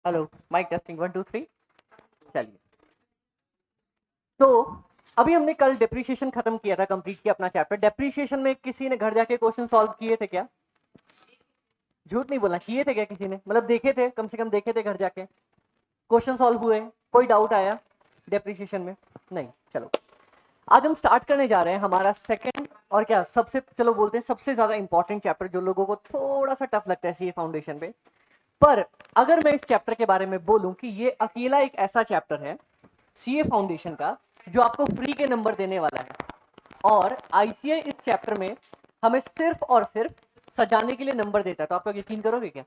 Hello, mic testing 1 2 3। चलिए, तो अभी हमने कल डेप्रिसिएशन खत्म किया था, कंप्लीट किया अपना चैप्टर। डेप्रिसिएशन में किसी ने घर जाके क्वेश्चन सॉल्व किए थे क्या? झूठ नहीं बोलना, किए थे क्या किसी ने? मतलब देखे थे, कम से कम देखे थे घर जाके, क्वेश्चन सॉल्व हुए, कोई डाउट आया डेप्रिसिएशन में? नहीं। चलो, आज हम स्टार्ट करने जा रहे हैं हमारा सेकंड और क्या सबसे, चलो बोलते हैं सबसे ज्यादा इंपॉर्टेंट चैप्टर, जो लोगों को थोड़ा सा टफ लगता है सीए फाउंडेशन पे। पर अगर मैं इस चैप्टर के बारे में बोलूं कि ये अकेला एक ऐसा चैप्टर है सीए फाउंडेशन का जो आपको फ्री के नंबर देने वाला है, और आईसीए इस चैप्टर में हमें सिर्फ और सिर्फ सजाने के लिए नंबर देता है। तो आप लोग यकीन करोगे क्या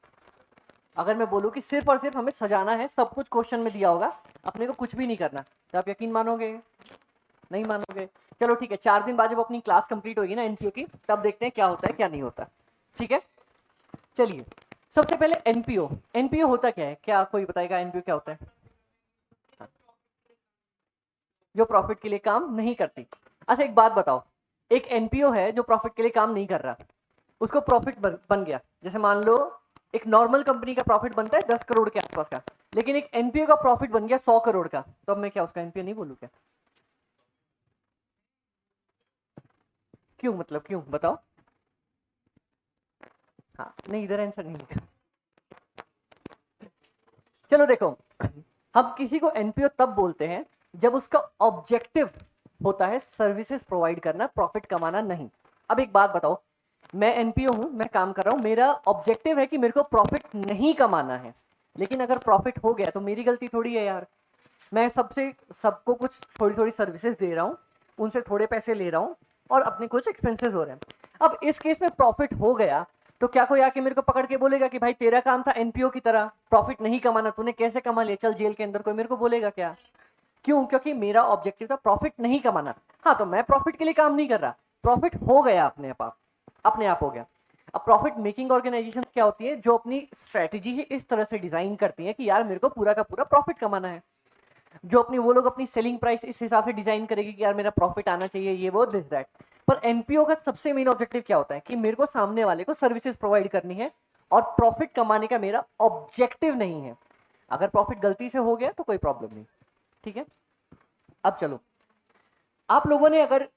अगर मैं बोलूं कि सिर्फ और सिर्फ हमें सजाना है, सब कुछ क्वेश्चन में दिया होगा, अपने को कुछ भी नहीं करना? तो आप यकीन मानोगे? नहीं मानोगे? चलो ठीक है, 4 दिन बाद जब अपनी क्लास कंप्लीट होगी ना एनपीओ की, तब देखते हैं क्या होता है क्या नहीं होता। ठीक है, चलिए सबसे पहले एनपीओ। एनपीओ होता क्या है? क्या कोई बताएगा एनपीओ क्या होता है? जो प्रॉफिट के लिए काम नहीं करती। अच्छा एक बात बताओ, एक एनपीओ है जो प्रॉफिट के लिए काम नहीं कर रहा, उसको प्रॉफिट बन गया, जैसे मान लो एक नॉर्मल कंपनी का प्रॉफिट बनता है 10 करोड़ के आसपास का, लेकिन एक एनपीओ का प्रॉफिट बन गया 100 करोड़ का, तो अब मैं क्या उसका एनपीओ नहीं बोलूं क्या? क्यों, मतलब क्यों बताओ? हाँ नहीं, इधर आंसर नहीं है। चलो देखो, हम किसी को एनपीओ तब बोलते हैं जब उसका ऑब्जेक्टिव होता है सर्विसेज प्रोवाइड करना, प्रॉफिट कमाना नहीं। अब एक बात बताओ, मैं एनपीओ हूं, मैं काम कर रहा हूं, मेरा ऑब्जेक्टिव है कि मेरे को प्रॉफिट नहीं कमाना है, लेकिन अगर प्रॉफिट हो गया तो मेरी गलती थोड़ी है यार। मैं सबको कुछ थोड़ी थोड़ी सर्विसेज दे रहा हूँ, उनसे थोड़े पैसे ले रहा हूँ, और अपने कुछ एक्सपेंसेस हो रहे हैं। अब इस केस में प्रॉफिट हो गया तो क्या कोई आके मेरे को पकड़ के बोलेगा कि भाई तेरा काम था एनपीओ की तरह प्रॉफिट नहीं कमाना, तूने कैसे कमा लिया, चल जेल के अंदर? कोई मेरे को बोलेगा क्या? क्यों? क्योंकि मेरा ऑब्जेक्टिव था प्रॉफिट नहीं कमाना। हाँ, तो मैं प्रॉफिट के लिए काम नहीं कर रहा, प्रॉफिट हो गया अपने आप हो गया। अब प्रॉफिट मेकिंग ऑर्गेनाइजेशन क्या होती है? जो अपनी स्ट्रेटेजी है इस तरह से डिजाइन करती है कि यार मेरे को पूरा का पूरा प्रॉफिट कमाना है। जो अपनी वो लोग अपनी सेलिंग प्राइस इस हिसाब से डिजाइन करेगी कि यार मेरा प्रॉफिट आना चाहिए, ये वो दिस दैट। पर एनपीओ का सबसे मेन ऑब्जेक्टिव क्या होता है कि मेरे को सामने वाले को सर्विसेज प्रोवाइड करनी है, और प्रॉफिट कमाने का मेरा ऑब्जेक्टिव नहीं है। अगर प्रॉफिट गलती से हो गया तो कोई प्रॉब्लम नहीं। ठीक है, अब चलो, आप लोगों ने अगर,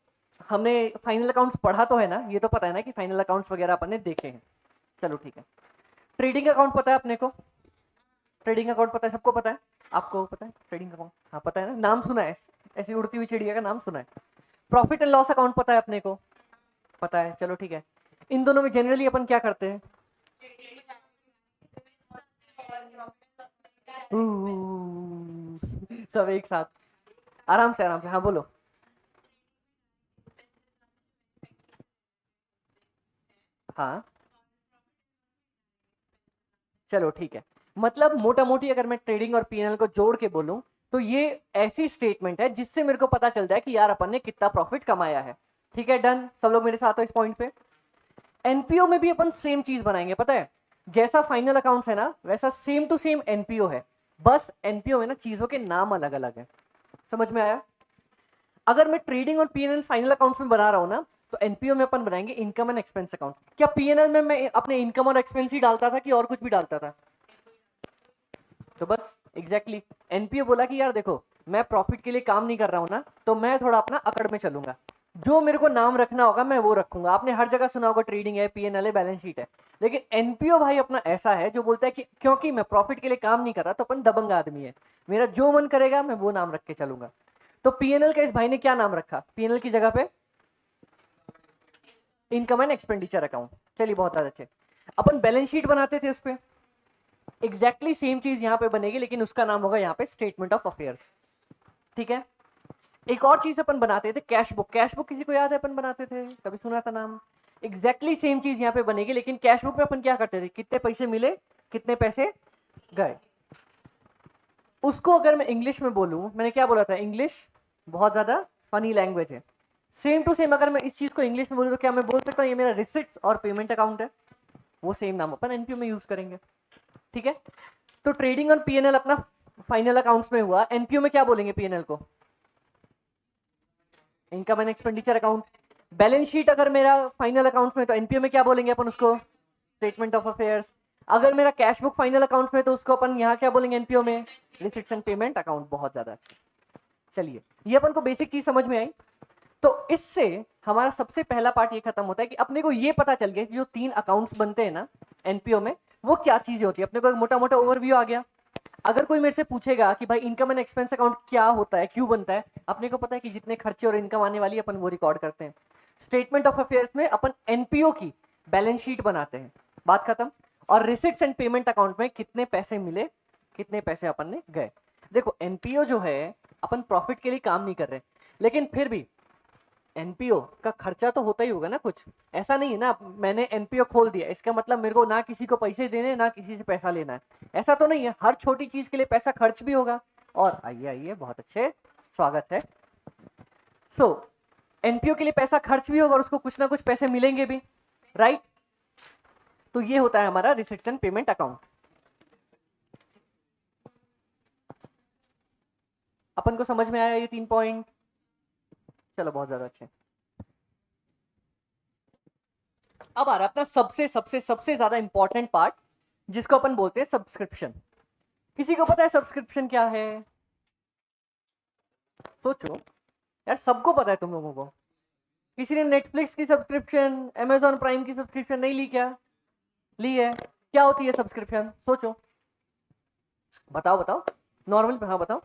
हमने फाइनल अकाउंट्स पढ़ा तो है ना, ये तो पता है ना कि फाइनल अकाउंट्स वगैरह अपन ने देखे हैं। चलो ठीक है, ट्रेडिंग अकाउंट पता है अपने को? ट्रेडिंग अकाउंट पता है, सबको पता है? आपको पता है ट्रेडिंग अकाउंट? हाँ पता है ना, नाम सुना है, ऐसी उड़ती हुई चिड़िया का नाम सुना है। प्रॉफिट एंड लॉस अकाउंट पता है अपने को? पता है, चलो ठीक है। इन दोनों में जनरली अपन क्या करते हैं? सब एक साथ, आराम से आराम से, हाँ बोलो। हाँ चलो ठीक है, मतलब मोटा मोटी अगर मैं ट्रेडिंग और पीएनएल को जोड़ के बोलूं तो ये ऐसी स्टेटमेंट है जिससे मेरे को पता चल जाए कि यार अपन ने कितना प्रॉफिट कमाया है। ठीक है, डन, सब लोग मेरे साथ हो इस पॉइंट पे। एनपीओ में भी अपन सेम चीज बनाएंगे, पता है? जैसा फाइनल अकाउंट्स है ना, वैसा सेम टू सेम एनपीओ है, बस एनपीओ में ना चीजों के नाम अलग अलग है। समझ में आया? अगर मैं ट्रेडिंग और पीएनएल फाइनल अकाउंट्स में बना रहा हूं ना, तो एनपीओ में अपन बनाएंगे इनकम एंड एक्सपेंस अकाउंट। क्या पीएनएल में मैं अपने इनकम और एक्सपेंस ही डालता था कि और कुछ भी डालता था? तो बस एग्जैक्टली एनपीओ बोला कि यार देखो, मैं प्रॉफिट के लिए काम नहीं कर रहा हूं ना, तो मैं थोड़ा अपना अकड़ में चलूंगा, जो मेरे को नाम रखना होगा मैं वो रखूंगा। आपने हर जगह सुना होगा ट्रेडिंग है, पीएनएल है, बैलेंस शीट है, लेकिन एनपीओ भाई अपना ऐसा है जो बोलता है कि क्योंकि मैं प्रॉफिट के लिए काम नहीं कर रहा, तो अपन दबंग आदमी है, मेरा जो मन करेगा मैं वो नाम रख के चलूंगा। तो पीएनएल का इस भाई ने क्या नाम रखा पीएनएल की जगह पे? Income and expenditure account. चलिए बहुत अच्छे। अपन बैलेंस शीट बनाते थे उस पर, एग्जैक्टली सेम चीज यहां पे बनेगी, लेकिन उसका नाम होगा यहाँ पे स्टेटमेंट ऑफ अफेयर्स। ठीक है, एक और चीज अपन बनाते थे कैश बुक। कैश बुक किसी को याद है अपन बनाते थे, कभी सुना था नाम? एग्जैक्टली सेम चीज यहाँ पे बनेगी, लेकिन कैश बुक में अपन क्या करते थे, कितने पैसे मिले, कितने पैसे गए। उसको अगर मैं इंग्लिश में बोलूं, मैंने क्या बोला था, इंग्लिश बहुत ज्यादा फनी लैंग्वेज है। सेम टू सेम अगर मैं इस चीज को इंग्लिश में बोलूं तो क्या मैं बोल सकता हूँ ये मेरा रिसिट्स और पेमेंट अकाउंट है? वो सेम नाम अपन एनपीओ में यूज करेंगे। ठीक है, तो ट्रेडिंग और पीएनएल अपना फाइनल अकाउंट्स में हुआ, एनपीओ में क्या बोलेंगे पीएनएल को? Income and expenditure account. Balance sheet अगर मेरा फाइनल अकाउंट में, तो एनपीओ में क्या बोलेंगे अपन उसको? Statement of affairs. अगर मेरा कैश बुक फाइनल अकाउंट में तो उसको अपन यहाँ क्या बोलेंगे एनपीओ में, रिसिप्ट्स एंड पेमेंट अकाउंट। बहुत ज्यादा अच्छा। चलिए ये अपन को बेसिक चीज समझ में आई। तो इससे हमारा सबसे पहला पार्ट ये खत्म होता है कि अपने को ये पता चल गया कि जो 3 अकाउंट्स बनते हैं ना एनपीओ में वो क्या चीजें होती है। अपने को एक मोटा मोटा ओवरव्यू आ गया। अगर कोई मेरे से पूछेगा कि भाई इनकम एंड एक्सपेंस अकाउंट क्या होता है, क्यों बनता है, अपने को पता है कि जितने खर्चे और इनकम आने वाली है अपन वो रिकॉर्ड करते हैं। स्टेटमेंट ऑफ अफेयर्स में अपन एनपीओ की बैलेंस शीट बनाते हैं, बात खत्म। और रिसिप्ट्स एंड पेमेंट अकाउंट में कितने पैसे मिले, कितने पैसे अपन ने गए। देखो एनपीओ जो है अपन प्रॉफिट के लिए काम नहीं कर रहे, लेकिन फिर भी एनपीओ का खर्चा तो होता ही होगा ना कुछ। ऐसा नहीं है ना मैंने एनपीओ खोल दिया इसका मतलब मेरे को ना किसी को पैसे देने ना किसी से पैसा लेना है, ऐसा तो नहीं है। हर छोटी चीज के लिए पैसा खर्च भी होगा। और आइए आइए, बहुत अच्छे, स्वागत है। सो एनपीओ के लिए पैसा खर्च भी होगा और उसको कुछ ना कुछ पैसे मिलेंगे भी, राइट। तो ये होता है हमारा रिसिप्ट्स एंड पेमेंट अकाउंट। अपन को समझ में आया ये 3 पॉइंट? चलो बहुत ज्यादा अच्छे। अब आ रहा है अपना सबसे सबसे सबसे ज्यादा इंपॉर्टेंट पार्ट, जिसको अपन बोलते हैं सब्सक्रिप्शन। किसी को पता है सब्सक्रिप्शन क्या है? सोचो यार, सबको पता है तुम लोगों को। किसी ने नेटफ्लिक्स की सब्सक्रिप्शन, अमेजॉन प्राइम की सब्सक्रिप्शन नहीं ली क्या? ली है। क्या होती है सब्सक्रिप्शन? सोचो, बताओ बताओ, नॉर्मल पे, हाँ बताओ।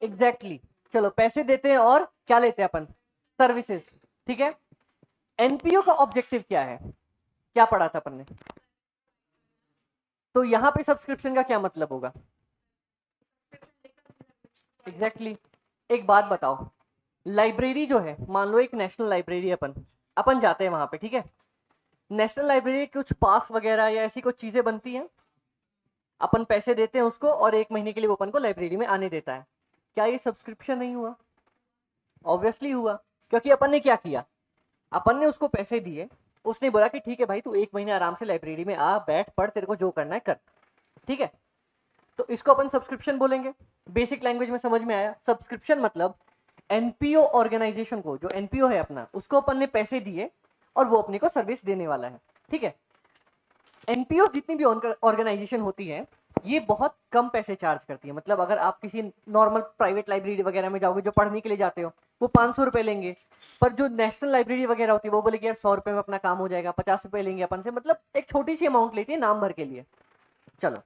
Exactly exactly. चलो पैसे देते हैं और क्या लेते हैं अपन? सर्विसेज, ठीक है। एनपीओ का ऑब्जेक्टिव क्या है, क्या पढ़ा था अपन ने? तो यहां पे सब्सक्रिप्शन का क्या मतलब होगा? Exactly exactly. एक बात बताओ, लाइब्रेरी जो है, मान लो एक नेशनल लाइब्रेरी, अपन अपन जाते हैं वहां पे, ठीक है। नेशनल लाइब्रेरी कुछ पास वगैरह या ऐसी कुछ चीजें बनती हैं, अपन पैसे देते हैं उसको और 1 महीने के लिए वो अपन को लाइब्रेरी में आने देता है। क्या ये सब्सक्रिप्शन नहीं हुआ? ऑब्वियसली हुआ, क्योंकि अपन ने क्या किया, अपन ने उसको पैसे दिए, उसने बोला कि ठीक है भाई तू 1 महीने आराम से लाइब्रेरी में आ, बैठ, पढ़, तेरे को जो करना है कर, ठीक है। तो इसको अपन सब्सक्रिप्शन बोलेंगे। बेसिक लैंग्वेज में समझ में आया? सब्सक्रिप्शन मतलब एनपीओ ऑर्गेनाइजेशन को, जो एनपीओ है अपना, उसको अपन ने पैसे दिए और वो अपने को सर्विस देने वाला है, ठीक है। एनपीओ जितनी भी ऑर्गेनाइजेशन होती है ये बहुत कम पैसे चार्ज करती है। मतलब अगर आप किसी नॉर्मल प्राइवेट लाइब्रेरी वगैरह में जाओगे, जो पढ़ने के लिए जाते हो, वो 500 रुपए लेंगे। पर जो नेशनल लाइब्रेरी वगैरह होती है वो बोलेगी यार 100 रुपए में अपना काम हो जाएगा, 50 रुपए लेंगे अपन से, मतलब एक छोटी सी अमाउंट लेती है नाम भर के लिए। चलो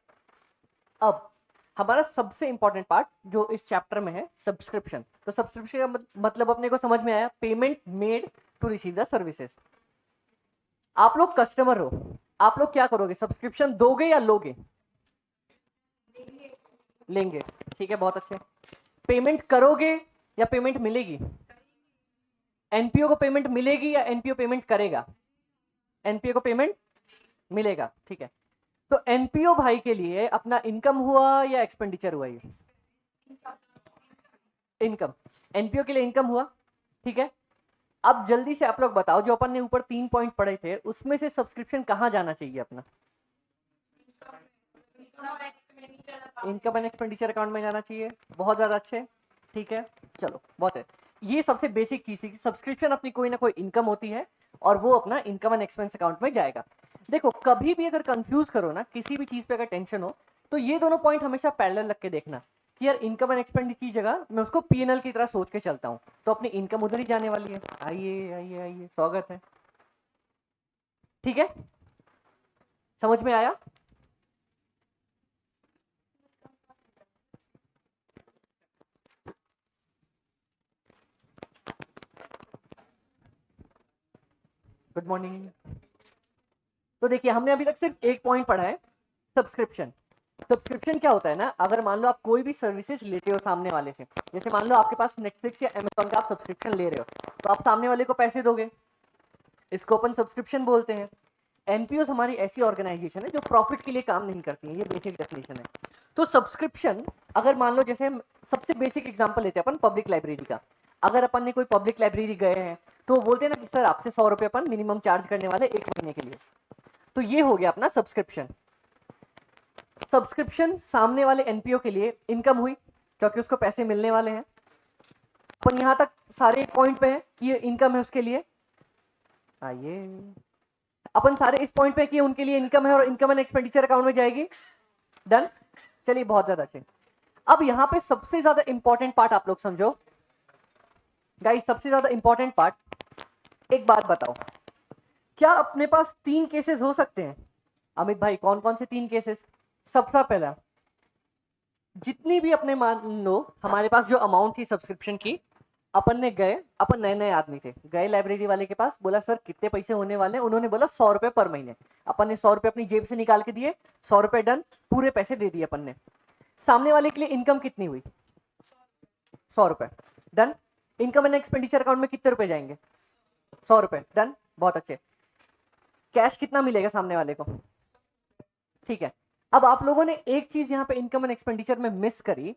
अब हमारा सबसे इंपॉर्टेंट पार्ट जो इस चैप्टर में है, सब्सक्रिप्शन। तो सब्सक्रिप्शन का मतलब अपने को समझ में आया, payment made to receive the services. आप लोग कस्टमर हो, आप लोग क्या करोगे, सब्सक्रिप्शन दोगे या लोगे? लेंगे, ठीक है, बहुत अच्छे। पेमेंट करोगे या पेमेंट मिलेगी? एनपीओ को पेमेंट मिलेगी या एनपीओ पेमेंट करेगा? एनपीओ को पेमेंट मिलेगा, ठीक है। तो एनपीओ भाई के लिए अपना इनकम हुआ या एक्सपेंडिचर हुआ? ये इनकम, एनपीओ के लिए इनकम हुआ, ठीक है। अब जल्दी से आप लोग बताओ, जो अपन ने ऊपर 3 पॉइंट पढ़े थे उसमें से सब्सक्रिप्शन कहां जाना चाहिए अपना? इनकम एंड एक्सपेंडिचर अकाउंट में जाना चाहिए। बहुत ज्यादा अच्छे, ठीक है। चलो बहुत है, ये सबसे बेसिक चीज थी कि सब्सक्रिप्शन अपनी कोई ना कोई इनकम होती है और वो अपना इनकम एंड एक्सपेंस अकाउंट में जाएगा। देखो कभी भी अगर कंफ्यूज करो ना, किसी भी चीज पे अगर टेंशन हो, तो ये दोनों पॉइंट हमेशा पैरेलल रख के देखना कि यार इनकम एंड एक्सपेंस की जगह मैं उसको पीएनएल की तरह सोच के चलता हूँ, तो अपनी इनकम उधर ही जाने वाली है। आइए आइए आइए, स्वागत है, ठीक है, समझ में आया? Good morning. तो देखिए हमने अभी तक सिर्फ एक पॉइंट पढ़ा है, सब्सक्रिप्शन। सब्सक्रिप्शन क्या होता है ना, अगर मान लो आप कोई भी सर्विसेज लेते हो सामने वाले से, जैसे मान लो आपके पास नेटफ्लिक्स या अमेजॉन का आप सब्सक्रिप्शन ले रहे हो, तो आप सामने वाले को पैसे दोगे, इसको अपन सब्सक्रिप्शन बोलते हैं। एनपीओ हमारी ऐसी ऑर्गेनाइजेशन है जो प्रॉफिट के लिए काम नहीं करती है, ये बेसिक डेफिनेशन है। तो सब्सक्रिप्शन, अगर मान लो जैसे सबसे बेसिक एग्जांपल लेते हैं अपन पब्लिक लाइब्रेरी का, अगर अपन ने कोई पब्लिक लाइब्रेरी गए हैं तो बोलते हैं ना कि सर आपसे 100 रुपये अपन मिनिमम चार्ज करने वाले 1 महीने के लिए, तो ये हो गया अपना सब्सक्रिप्शन। सब्सक्रिप्शन सामने वाले एनपीओ के लिए इनकम हुई क्योंकि उसको पैसे मिलने वाले हैं। अपन यहां तक सारे पॉइंट पे हैं कि ये इनकम है उसके लिए। आइए, अपन सारे इस पॉइंट पे कि उनके लिए इनकम है और इनकम एंड एक्सपेंडिचर अकाउंट में जाएगी। डन। चलिए बहुत ज्यादा अच्छे। अब यहां पे सबसे ज्यादा इंपॉर्टेंट पार्ट आप लोग समझो गाइस, सबसे ज्यादा इंपॉर्टेंट पार्ट, एक बात बताओ, क्या अपने पास 3 केसेस हो सकते हैं? अमित भाई कौन कौन से 3 केसेस? सबसे पहला, जितनी भी अपने मान लो हमारे पास जो अमाउंट थी सब्सक्रिप्शन की, अपन ने गए, अपन नए नए आदमी थे, गए लाइब्रेरी वाले के पास, बोला सर कितने पैसे होने वाले हैं? उन्होंने बोला 100 रुपए पर महीने। अपन ने 100 रुपए अपनी जेब से निकाल के दिए, 100 रुपए डन, पूरे पैसे दे दिए अपन ने। सामने वाले के लिए इनकम कितनी हुई? 100 रुपए done. Income and expenditure account में कितने रुपए जाएंगे? 100 रुपए डन, बहुत अच्छे। कैश कितना मिलेगा सामने वाले को? ठीक है। अब आप लोगों ने एक चीज यहां पे इनकम एंड एक्सपेंडिचर में मिस करी।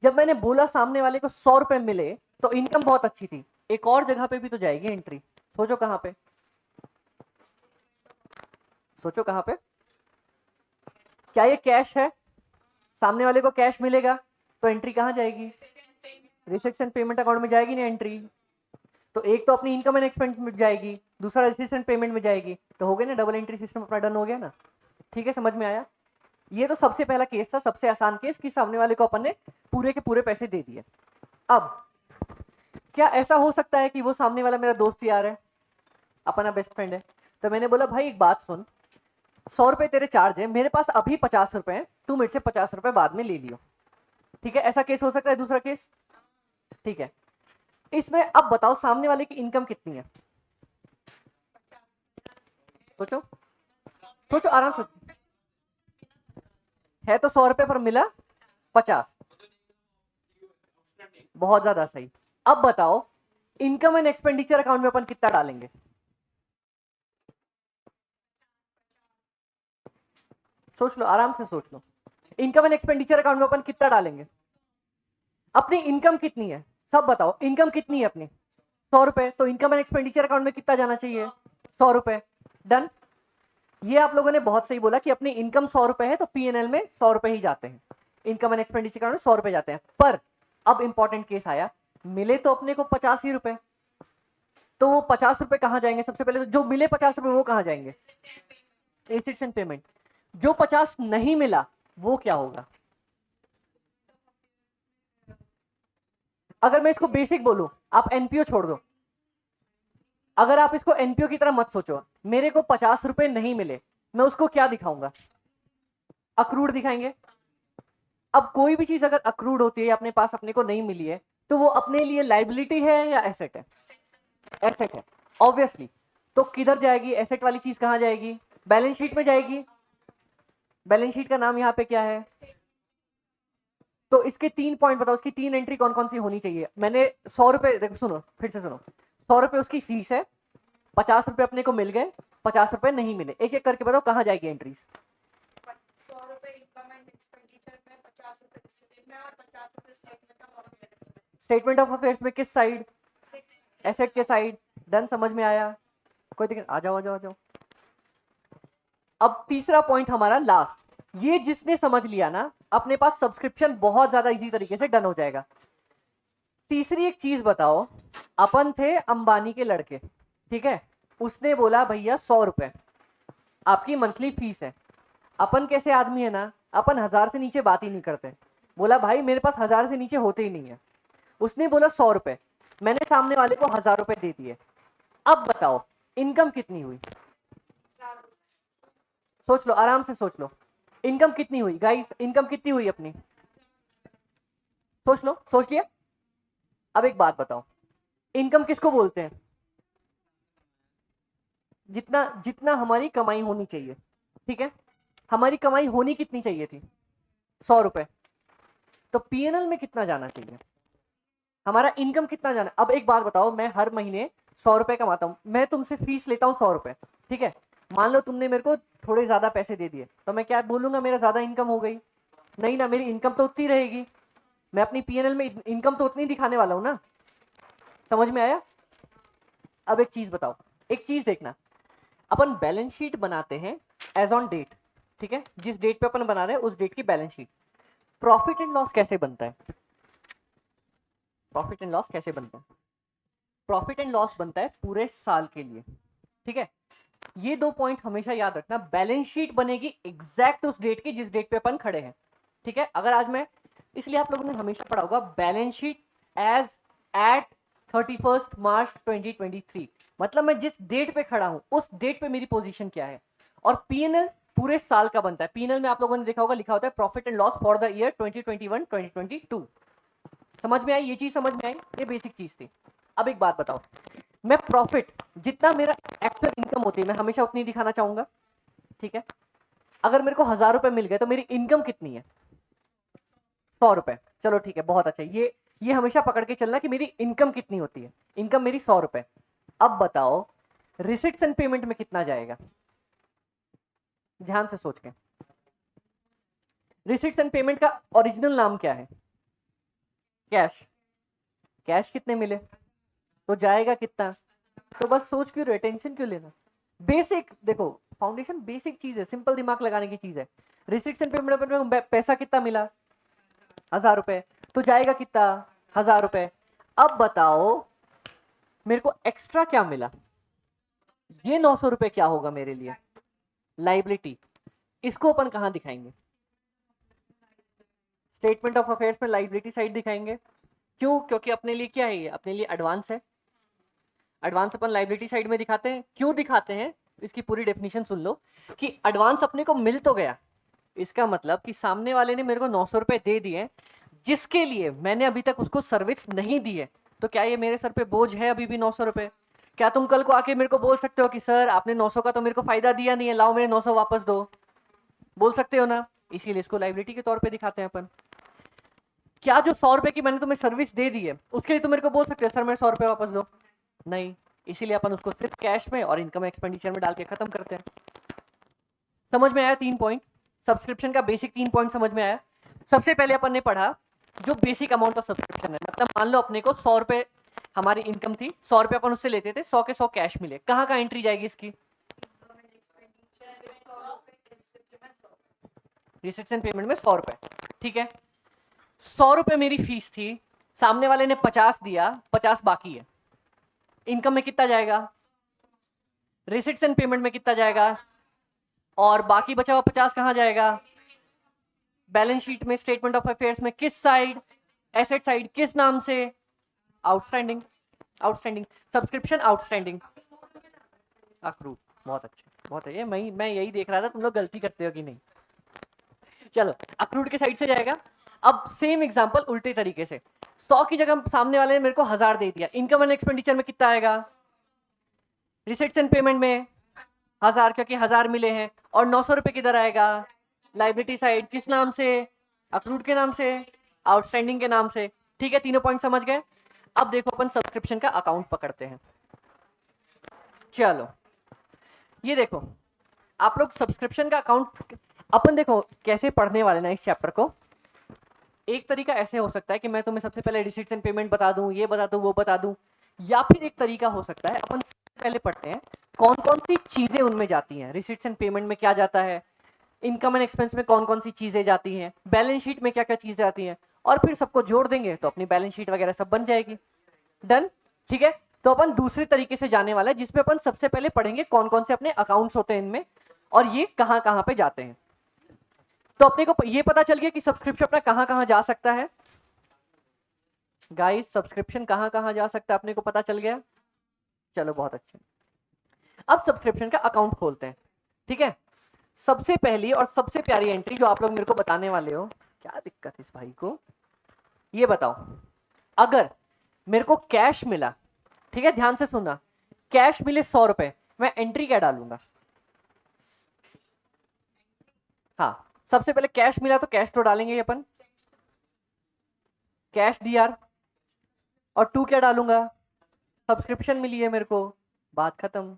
जब मैंने बोला सामने वाले को 100 रुपए मिले तो इनकम बहुत अच्छी थी, एक और जगह पे भी तो जाएगी एंट्री। सोचो कहां पे? सोचो कहां पे? क्या ये कैश है? सामने वाले को कैश मिलेगा तो एंट्री कहां जाएगी? रिसेप्शन पेमेंट अकाउंट में जाएगी ना एंट्री। तो एक तो अपनी इनकम एंड एक्सपेंस में जाएगी, दूसरा रिसेप्शन पेमेंट में जाएगी, तो हो गया ना, डबल एंट्री सिस्टम अपना डन हो गया ना। ठीक है, समझ में आया? ये तो सबसे पहला केस था, सबसे आसान केस, कि सामने वाले को अपन ने पूरे के पूरे पैसे दे दिए। अब क्या ऐसा हो सकता है कि वो सामने वाला मेरा दोस्त यार है, अपना बेस्ट फ्रेंड है, तो मैंने बोला भाई एक बात सुन, 100 रुपए तेरे चार्ज है, मेरे पास अभी 50 रुपए हैं, तू मेरे से 50 रुपए बाद में ले लियो। ठीक है, ऐसा केस हो सकता है। दूसरा केस, ठीक है, इसमें अब बताओ सामने वाले की इनकम कितनी है? सोचो सोचो, आराम से। है तो 100 रुपए पर मिला 50, बहुत ज्यादा सही। अब बताओ इनकम एंड एक्सपेंडिचर अकाउंट में अपन कितना डालेंगे? सोच लो, आराम से सोच लो। इनकम एंड एक्सपेंडिचर अकाउंट में अपन कितना डालेंगे? अपनी इनकम कितनी है सब बताओ, इनकम कितनी है अपनी? 100 रुपए, तो इनकम एंड एक्सपेंडिचर अकाउंट में कितना जाना चाहिए? 100 रुपए डन। ये आप लोगों ने बहुत सही बोला कि अपनी इनकम 100 रुपए है तो पीएनएल में 100 रुपए ही जाते हैं, इनकम एंड एक्सपेंडिचर अकाउंट में 100 रुपए जाते हैं। पर अब इंपॉर्टेंट केस आया, मिले तो अपने को 50 ही रुपए, तो वो 50 रुपए कहां जाएंगे? सबसे पहले तो जो मिले 50 रुपए वो कहां जाएंगे? Receipts and payment. जो 50 नहीं मिला वो क्या होगा? अगर मैं इसको बेसिक बोलूं, आप एनपीओ छोड़ दो, अगर आप इसको एनपीओ की तरह मत सोचो, मेरे को 50 रुपए नहीं मिले, मैं उसको क्या दिखाऊंगा? अक्रूड दिखाएंगे। अब कोई भी चीज अगर अक्रूड होती है, अपने पास अपने को नहीं मिली है, तो वो अपने लिए लाइबिलिटी है या एसेट है? एसेट है ऑब्वियसली। तो किधर जाएगी एसेट वाली चीज? कहां जाएगी? बैलेंस शीट में जाएगी। बैलेंस शीट का नाम यहाँ पे क्या है? तो इसके 3 पॉइंट बताओ, इसकी 3 एंट्री कौन कौन सी होनी चाहिए? मैंने 100 रुपए, देखो सुनो फिर से सुनो, 100 रुपए उसकी फीस है, 50 रुपए अपने को मिल गए, 50 रुपए नहीं मिले, एक एक करके बताओ कहां जाएगी एंट्रीज? 100 रुपए इनकम एंड एक्सपेंडिचर में, 50 रुपए रिसीट में और 50 रुपए statement of affairs. Statement of affairs में किस साइड? एसेट के साइड। डन, समझ में आया? कोई दिक्कत? आ जाओ आ जाओ आ जाओ। अब तीसरा पॉइंट हमारा लास्ट, ये जिसने समझ लिया ना, अपने पास सब्सक्रिप्शन बहुत ज्यादा इजी तरीके से डन हो जाएगा। तीसरी एक चीज बताओ, अपन थे अंबानी के लड़के, ठीक है, उसने बोला भैया 100 रुपए आपकी मंथली फीस है। अपन कैसे आदमी है ना, अपन 1000 से नीचे बात ही नहीं करते। बोला भाई मेरे पास 1000 से नीचे होते ही नहीं है। उसने बोला 100 रुपए, मैंने सामने वाले को 1000 रुपए दे दिए। अब बताओ इनकम कितनी हुई? सोच लो, आराम से सोच लो, इनकम कितनी हुई गाइस? इनकम कितनी हुई अपनी? सोच लो, सोच लिया? अब एक बात बताओ, इनकम किसको बोलते हैं? जितना जितना हमारी कमाई होनी चाहिए, ठीक है, हमारी कमाई होनी कितनी चाहिए थी? 100 रुपए। तो पीएनएल में कितना जाना चाहिए? हमारा इनकम कितना जाना? अब एक बात बताओ, मैं हर महीने 100 रुपए कमाता हूं, मैं तुमसे फीस लेता हूं 100 रुपए, ठीक है, मान लो तुमने मेरे को थोड़े ज्यादा पैसे दे दिए, तो मैं क्या बोलूंगा मेरा ज्यादा इनकम हो गई? नहीं ना, मेरी इनकम तो उतनी रहेगी, मैं अपनी पीएनएल में इनकम तो उतनी दिखाने वाला हूं ना। समझ में आया? अब एक चीज बताओ, एक चीज देखना, अपन बैलेंस शीट बनाते हैं एज ऑन डेट, ठीक है, जिस डेट पे अपन बना रहे हैं उस डेट की balance sheet. Profit and loss कैसे बनता है? प्रॉफिट एंड लॉस कैसे बनता है? प्रॉफिट एंड लॉस बनता है पूरे साल के लिए, ठीक है, ये 2 पॉइंट हमेशा याद रखना। बैलेंस शीट बनेगी एग्जैक्ट उस डेट की जिस डेट पे अपन खड़े हैं, ठीक है। अगर आज मैं, इसलिए आप लोगों ने हमेशा पढ़ा होगा बैलेंस शीट एज एट 31 मार्च 2023, मतलब मैं जिस डेट पे खड़ा हूं उस डेट पे मेरी पोजीशन क्या है। और पीएनएल पूरे साल का बनता है। पीएनएल में आप लोगों ने देखा होगा लिखा होता है profit and loss for the year 2021 2022। समझ में आई ये चीज? समझ में आई? ये बेसिक चीज थी। अब एक बात बताओ, मैं प्रॉफिट जितना मेरा एक्चुअल इनकम होती है मैं हमेशा उतनी दिखाना चाहूंगा, ठीक है। अगर मेरे को 1000 रुपए मिल गए तो मेरी इनकम कितनी है? 100 रुपए। चलो ठीक है, बहुत अच्छा। ये हमेशा पकड़ के चलना कि मेरी इनकम कितनी होती है। इनकम मेरी 100 रुपए। अब बताओ रिसिट्स एंड पेमेंट में कितना जाएगा? ध्यान से सोच के। रिसिट्स एंड पेमेंट का ओरिजिनल नाम क्या है? कैश। कैश कितने मिले तो जाएगा कितना? तो बस सोच क्यों रहे, टेंशन क्यों लेना? बेसिक देखो, फाउंडेशन बेसिक चीज है, सिंपल दिमाग लगाने की चीज है। रिसिट्स एंड पेमेंट में पैसा कितना मिला? 1000 रुपए। तो जाएगा कितना? 1000 रुपए। अब बताओ मेरे को एक्स्ट्रा क्या मिला? ये 900 रुपए क्या होगा मेरे लिए? लाइबिलिटी। इसको अपन कहां दिखाएंगे? स्टेटमेंट ऑफ अफेयर्स में लाइबिलिटी साइड दिखाएंगे। क्यों? क्योंकि अपने लिए क्या है, ये अपने लिए एडवांस है। एडवांस अपन लाइबिलिटी साइड में दिखाते हैं। क्यों दिखाते हैं? इसकी पूरी डेफिनेशन सुन लो कि एडवांस अपने को मिल तो गया, इसका मतलब कि सामने वाले ने मेरे को 900 रुपए दे दिए जिसके लिए मैंने अभी तक उसको सर्विस नहीं दी है। तो क्या ये मेरे सर पे बोझ है अभी भी 900 रुपए? क्या तुम कल को आके मेरे को बोल सकते हो कि सर आपने 900 का तो मेरे को फायदा दिया नहीं है, लाओ मेरे 900 वापस दो? बोल सकते हो ना? इसीलिए इसको लाइबिलिटी के तौर पे दिखाते हैं अपन। क्या जो 100 रुपए की मैंने तुम्हें सर्विस दे दी है उसके लिए तुम मेरे को बोल सकते हो सर मेरे 100 रुपए वापस दो? नहीं। इसीलिए अपन उसको सिर्फ कैश में और इनकम एक्सपेंडिचर में डाल के खत्म करते हैं। समझ में आया 3 पॉइंट? सब्सक्रिप्शन का बेसिक 3 पॉइंट समझ में आया। सबसे पहले अपन ने पढ़ा जो बेसिक अमाउंट ऑफ सब्सक्रिप्शन है, मतलब मान लो अपने को 100 रुपए हमारी इनकम थी, 100 रुपए अपन उससे लेते थे, 100 के 100 कैश मिले। कहाँ कहाँ एंट्री जाएगी इसकी? रिसिट्स एंड पेमेंट में 100 रुपए, ठीक है। 100 रुपए मेरी फीस थी, सामने वाले ने 50 दिया, 50 बाकी है। इनकम में कितना जाएगा? रिसिट्स एंड पेमेंट में कितना जाएगा? और बाकी बचा हुआ 50 कहाँ जाएगा? बैलेंस शीट में स्टेटमेंट ऑफ अफेयर्स में किस साइड? Asset side. किस नाम से? Outstanding. Outstanding subscription outstanding accrued. बहुत अच्छे, बहुत है। ये मैं यही देख रहा था तुम लोग गलती करते हो कि नहीं। चलो अक्रूड के साइड से जाएगा। अब सेम एग्जांपल उल्टे तरीके से, 100 की जगह सामने वाले ने मेरे को 1000 दे दिया, इनकम एंड एक्सपेंडिचर में कितना आएगा? रिसिट्स एंड पेमेंट में 1000, क्योंकि 1000 मिले हैं। और 900 रुपए किधर आएगा? Liability side. किस नाम से? अक्रूड के नाम से, आउटस्टैंडिंग के नाम से। ठीक है, तीनों पॉइंट समझ गए। अब देखो अपन सब्सक्रिप्शन का अकाउंट पकड़ते हैं। चलो ये देखो, आप लोग सब्सक्रिप्शन का अकाउंट अपन देखो कैसे पढ़ने वाले ना इस चैप्टर को। एक तरीका ऐसे हो सकता है कि मैं तुम्हें सबसे पहले रिसीट्स एंड पेमेंट बता दूं, ये बता दूं, वो बता दूं। या फिर एक तरीका हो सकता है अपन पहले पढ़ते हैं कौन कौन सी चीजें उनमें जाती हैं। रिसीट्स एंड पेमेंट में क्या जाता है, इनकम एंड एक्सपेंस में कौन कौन सी चीजें जाती हैं, बैलेंस शीट में क्या क्या चीजें आती हैं, और फिर सबको जोड़ देंगे तो अपनी बैलेंस शीट वगैरह सब बन जाएगी। डन? ठीक है। तो अपन दूसरे तरीके से जाने वाला है जिसमें अपन सबसे पहले पढ़ेंगे कौन कौन से अपने अकाउंट्स होते हैं इनमें और ये कहां कहां पे जाते हैं। तो अपने को ये पता चल गया कि सब्सक्रिप्शन अपना कहां कहां जा सकता है। गाइस सब्सक्रिप्शन कहां कहां जा सकता है अपने को पता चल गया। चलो बहुत अच्छे। अब सब्सक्रिप्शन का अकाउंट खोलते हैं। ठीक है, सबसे पहली और सबसे प्यारी एंट्री जो आप लोग मेरे को बताने वाले हो, क्या दिक्कत है इस भाई को, ये बताओ। अगर मेरे को कैश मिला, ठीक है ध्यान से सुनना, कैश मिले 100 रुपए, मैं एंट्री क्या डालूंगा? हाँ, सबसे पहले कैश मिला तो कैश तो डालेंगे अपन, कैश डीआर। और टू क्या डालूंगा? सब्सक्रिप्शन मिली है मेरे को, बात खत्म।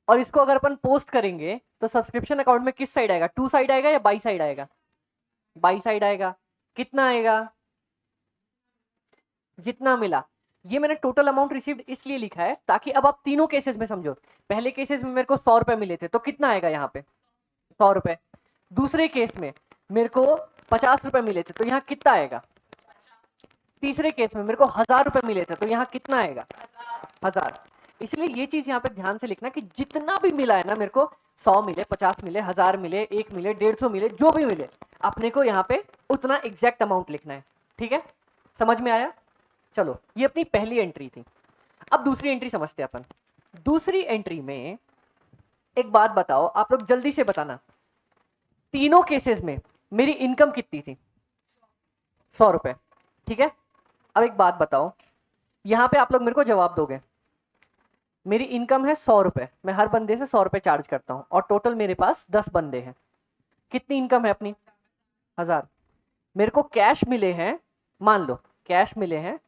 और इसको अगर अपन पोस्ट करेंगे तो सब्सक्रिप्शन अकाउंट में किस साइड आएगा? टू साइड आएगा या बाई साइड आएगा? बाई साइड आएगा। कितना आएगा? जितना मिला। ये मैंने टोटल अमाउंट रिसीव्ड इसलिए लिखा है ताकि अब आप तीनों केसेस में समझो। पहले केसेस में मेरे को 100 रुपए मिले थे तो कितना आएगा यहाँ पे? 100 रुपए। दूसरे केस में मेरे को 50 रुपए मिले थे तो यहाँ कितना आएगा? तीसरे केस में मेरे को 1000 रुपए मिले थे तो यहाँ कितना आएगा? 1000। इसलिए ये चीज यहाँ पे ध्यान से लिखना कि जितना भी मिला है ना मेरे को, 100 मिले, 50 मिले, 1000 मिले, 1 मिले, 150 मिले, जो भी मिले, अपने को यहाँ पे उतना एग्जैक्ट अमाउंट लिखना है। ठीक है, समझ में आया? चलो, ये अपनी पहली एंट्री थी। अब दूसरी एंट्री समझते हैं अपन। दूसरी एंट्री में एक बात बताओ, आप लोग जल्दी से बताना, तीनों केसेस में मेरी इनकम कितनी थी? 100 रुपए। ठीक है, अब एक बात बताओ, यहां पे आप लोग मेरे को जवाब दोगे। मेरी इनकम है 100 रुपए, मैं हर बंदे से 100 रुपए चार्ज करता हूं और टोटल मेरे पास 10 बंदे हैं। कितनी इनकम है अपनी? 1000। मेरे को कैश मिले हैं, मान लो कैश मिले हैं,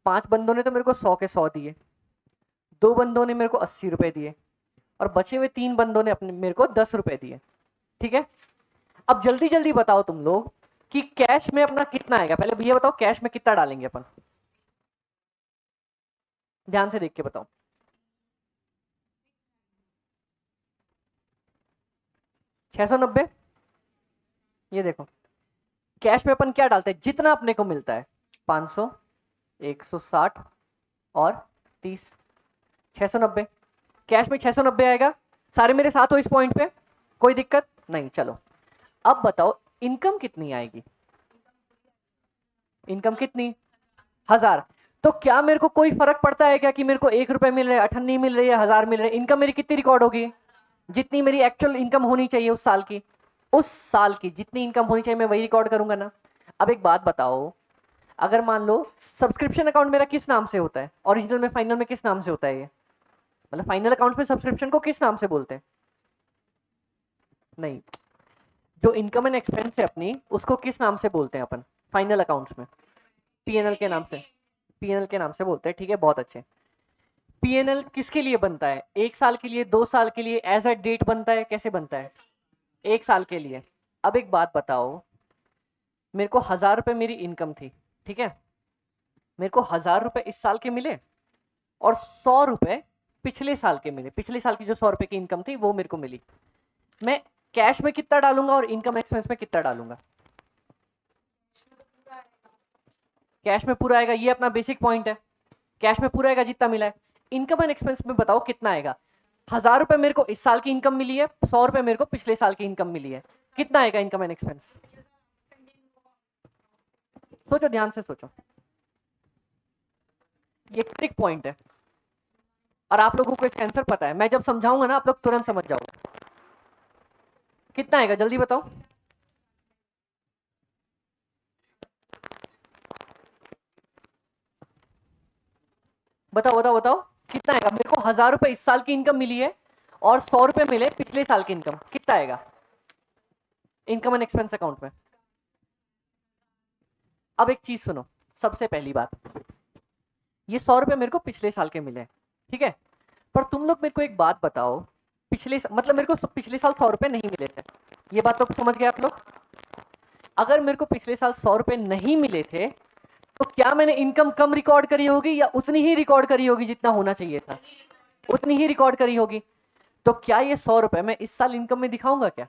5 बंदों ने तो मेरे को 100 के 100 दिए, 2 बंदों ने मेरे को 80 रुपए दिए और बचे हुए 3 बंदों ने अपने मेरे को 10 रुपए दिए। ठीक है, अब जल्दी जल्दी बताओ तुम लोग कि कैश में अपना कितना आएगा। पहले भैया बताओ कैश में कितना डालेंगे अपन, ध्यान से देख के बताओ। 690। ये देखो, कैश में अपन क्या डालते हैं, जितना अपने को मिलता है, 500, 160 और 30, 690। कैश में 690 आएगा। सारे मेरे साथ हो इस पॉइंट पे, कोई दिक्कत नहीं। चलो, अब बताओ इनकम कितनी आएगी? इनकम कितनी? 1000। तो क्या मेरे को कोई फर्क पड़ता है क्या कि मेरे को 1 रुपए मिल रहे, 98 मिल रही है, 1000 मिल रहे? इनकम मेरी कितनी रिकॉर्ड होगी? जितनी मेरी एक्चुअल इनकम होनी चाहिए उस साल की, उस साल की जितनी इनकम होनी चाहिए मैं वही रिकॉर्ड करूंगा ना। अब एक बात बताओ, अगर मान लो सब्सक्रिप्शन अकाउंट मेरा किस नाम से होता है, ओरिजिनल में फाइनल में किस नाम से होता है ये, मतलब फाइनल अकाउंट में सब्सक्रिप्शन को किस नाम से बोलते हैं? नहीं, जो इनकम एंड एक्सपेंस है अपनी, उसको किस नाम से बोलते हैं अपन फाइनल अकाउंट्स में? पीएनएल के नाम से, पीएनएल के नाम से बोलते हैं। ठीक है, बहुत अच्छे। पीएनएल किसके लिए बनता है? 1 साल के लिए, 2 साल के लिए, एज अ डेट बनता है, कैसे बनता है? 1 साल के लिए। अब एक बात बताओ, मेरे को 1000 रुपए मेरी इनकम थी, ठीक है, मेरे को 1000 रुपए इस साल के मिले और 100 रुपए पिछले साल के मिले। पिछले साल की जो 100 रुपए की इनकम थी वो मेरे को मिली। मैं कैश में कितना डालूंगा और इनकम एक्सपेंस में कितना डालूंगा? कैश में पूरा आएगा, ये अपना बेसिक पॉइंट है। कैश में पूरा आएगा जितना मिला है। इनकम एंड एक्सपेंस में बताओ कितना आएगा? 1000 रुपए मेरे को इस साल की इनकम मिली है, 100 रुपए मेरे को पिछले साल की इनकम मिली है, कितना आएगा इनकम एंड एक्सपेंस? सोचो, ध्यान से सोचो, ये ट्रिक पॉइंट है और आप लोगों को इसका आंसर पता है। मैं जब समझाऊंगा ना आप लोग तुरंत समझ जाओगे। कितना आएगा जल्दी बताओ? बताओ बताओ बताओ, कितना आएगा? मेरे को 1000 रुपए इस साल की इनकम मिली है और 100 रुपए मिले पिछले साल की इनकम, कितना आएगा इनकम एंड एक्सपेंस अकाउंट में? अब एक चीज सुनो, सबसे पहली बात, ये 100 रुपए मेरे को पिछले साल के मिले, ठीक है, पर तुम लोग मेरे को एक बात बताओ, मतलब मेरे को पिछले साल 100 रुपए नहीं मिले थे, ये बात तो समझ गए आप लोग? अगर मेरे को पिछले साल 100 रुपए नहीं मिले थे तो क्या मैंने इनकम कम रिकॉर्ड करी होगी या उतनी ही रिकॉर्ड करी होगी जितना होना चाहिए था? उतनी ही रिकॉर्ड करी होगी। तो क्या ये 100 रुपए मैं इस साल इनकम में दिखाऊंगा क्या?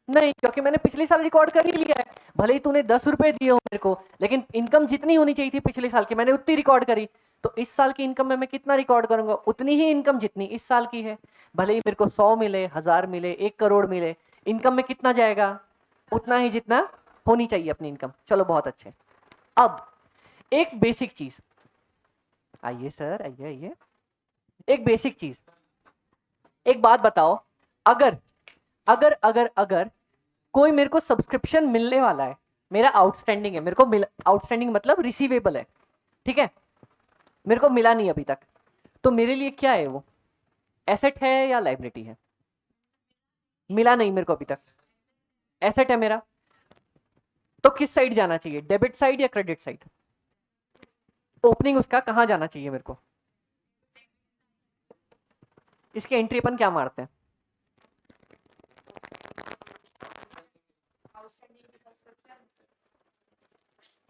नहीं, क्योंकि मैंने पिछले साल रिकॉर्ड कर ही लिया है। भले ही तूने 10 रुपए दिए हो मेरे को, लेकिन इनकम जितनी होनी चाहिए थी पिछले साल की मैंने उतनी रिकॉर्ड करी। तो इस साल की इनकम में मैं कितना रिकॉर्ड करूंगा? उतनी ही इनकम जितनी इस साल की है। भले ही मेरे को 100 मिले, 1000 मिले, 1 करोड़ मिले, इनकम में कितना जाएगा? उतना ही जितना होनी चाहिए अपनी इनकम। चलो बहुत अच्छे। अब एक बेसिक चीज, आइए सर, आइए आइए, एक बेसिक चीज, एक बात बताओ, अगर अगर अगर अगर कोई मेरे को सब्सक्रिप्शन मिलने वाला है, मेरा आउटस्टैंडिंग है, मेरे को मिल, आउटस्टैंडिंग मतलब रिसीवेबल है, ठीक है, मेरे को मिला नहीं अभी तक, तो मेरे लिए क्या है वो? एसेट है या लाइबिलिटी है? मिला नहीं मेरे को अभी तक, एसेट है मेरा। तो किस साइड जाना चाहिए, डेबिट साइड या क्रेडिट साइड? ओपनिंग उसका कहां जाना चाहिए मेरे को? इसके एंट्री अपन क्या मारते हैं?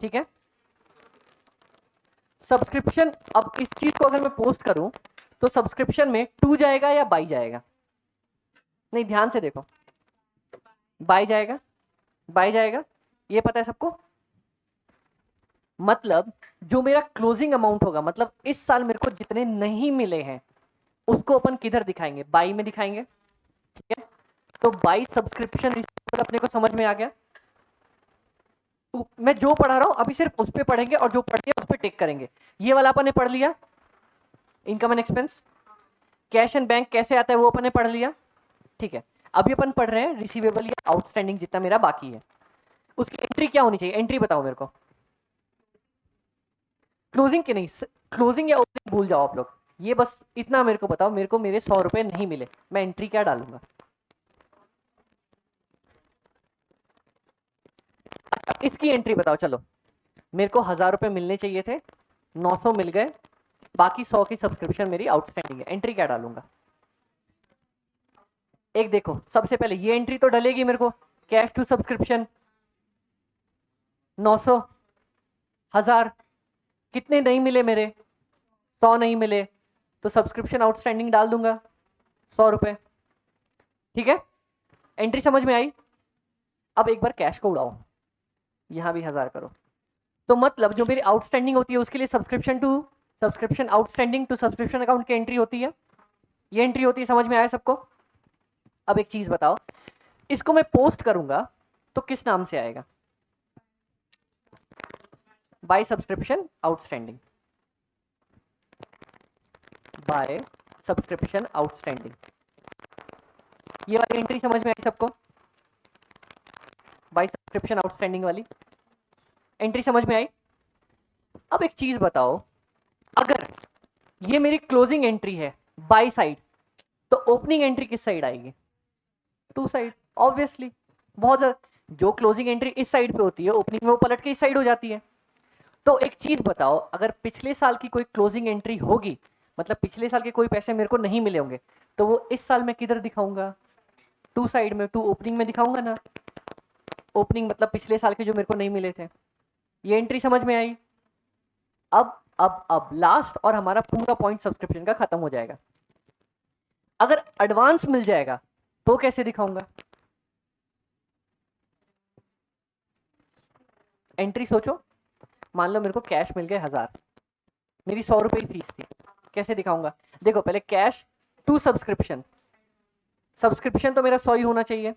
ठीक है, सब्सक्रिप्शन, अब इस चीज को अगर मैं पोस्ट करूं तो सब्सक्रिप्शन में टू जाएगा या बाई जाएगा? नहीं, ध्यान से देखो, बाई जाएगा, बाई जाएगा, ये पता है सबको? मतलब जो मेरा क्लोजिंग अमाउंट होगा, मतलब इस साल मेरे को जितने नहीं मिले हैं उसको अपन किधर दिखाएंगे, बाई में दिखाएंगे। ठीक है, तो बाई सब्सक्रिप्शन रिसीवेबल अपने को समझ में आ गया। तो मैं जो पढ़ा रहा हूं अभी सिर्फ उस पर पढ़ेंगे और जो पढ़ लिया उस पर टिक करेंगे। ये वाला अपन ने पढ़ लिया, income and expense. Cash and bank कैसे आता है वो अपन ने पढ़ लिया। ठीक है, अभी अपन पढ़ रहे हैं रिसीवेबल या आउटस्टैंडिंग जितना मेरा बाकी है उसकी एंट्री क्या होनी चाहिए। एंट्री बताओ मेरे को। क्लोजिंग की नहीं, क्लोजिंग या ओपनिंग भूल जाओ आप लोग, ये बस इतना मेरे को बताओ। मेरे को मेरे 100 रुपए नहीं मिले, मैं एंट्री क्या डालूंगा। इसकी एंट्री बताओ चलो। मेरे को 1000 रुपए मिलने चाहिए थे, 900 मिल गए, बाकी 100 की सब्सक्रिप्शन मेरी आउटस्टैंडिंग है। एंट्री क्या डालूंगा। एक देखो, सबसे पहले ये एंट्री तो डलेगी मेरे को, कैश टू सब्सक्रिप्शन 900, 1000, कितने नहीं मिले मेरे, 100 नहीं मिले, तो सब्सक्रिप्शन आउटस्टैंडिंग डाल दूंगा 100 रुपए। ठीक है, एंट्री समझ में आई। अब एक बार कैश को उड़ाओ, यहां भी 1000 करो, तो मतलब जो मेरी आउटस्टैंडिंग होती है उसके लिए subscription outstanding to subscription account की एंट्री होती है, ये एंट्री होती है। समझ में आया सबको। अब एक चीज बताओ, इसको मैं पोस्ट करूंगा तो किस नाम से आएगा, by subscription outstanding, by subscription outstanding. ये वाली एंट्री समझ में आई सबको, बाय सब्सक्रिप्शन आउटस्टैंडिंग वाली एंट्री समझ में आई। अब एक चीज बताओ, अगर ये मेरी क्लोजिंग एंट्री है बाय साइड, तो ओपनिंग एंट्री किस साइड आएगी, टू साइड ऑब्वियसली। बहुत ज्यादा जो क्लोजिंग एंट्री इस साइड पे होती है ओपनिंग में वो पलट के इस साइड हो जाती है। तो एक चीज बताओ, अगर पिछले साल की कोई क्लोजिंग एंट्री होगी, मतलब पिछले साल के कोई पैसे मेरे को नहीं मिले होंगे, तो वो इस साल मैं किधर दिखाऊंगा, टू साइड में, टू ओपनिंग में दिखाऊंगा ना। ओपनिंग मतलब पिछले साल के जो मेरे को नहीं मिले थे। ये एंट्री समझ में आई। अब लास्ट और हमारा पूरा पॉइंट सब्सक्रिप्शन का खत्म हो जाएगा। अगर एडवांस मिल जाएगा तो कैसे दिखाऊंगा, एंट्री सोचो। मान लो मेरे को कैश मिल गए 1000, मेरी 100 रुपए की फीस थी, कैसे दिखाऊंगा। देखो पहले कैश टू सब्सक्रिप्शन, सब्सक्रिप्शन तो मेरा 100 ही होना चाहिए,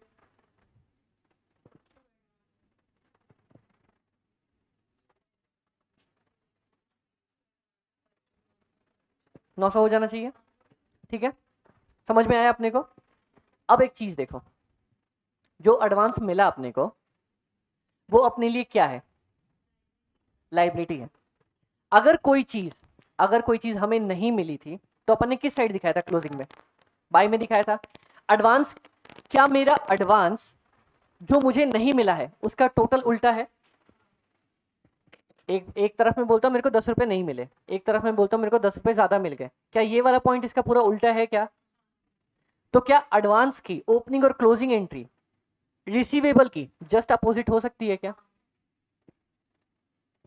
नौ सौ हो जाना चाहिए। ठीक है, समझ में आया अपने को। अब एक चीज देखो, जो एडवांस मिला अपने को वो अपने लिए क्या है, लाइबिलिटी है। अगर कोई चीज हमें नहीं मिली थी तो अपन ने किस साइड दिखाया था, क्लोजिंग में, बाय में दिखाया था। एडवांस, क्या मेरा एडवांस जो मुझे नहीं मिला है उसका टोटल उल्टा है। एक तरफ में बोलता हूं मेरे को 10 रुपए नहीं मिले, एक तरफ में बोलता हूं मेरे को 10 रुपए ज्यादा मिल गए, क्या ये वाला पॉइंट इसका पूरा उल्टा है क्या। तो क्या एडवांस की ओपनिंग और क्लोजिंग एंट्री रिसीवेबल की जस्ट अपोजिट हो सकती है क्या,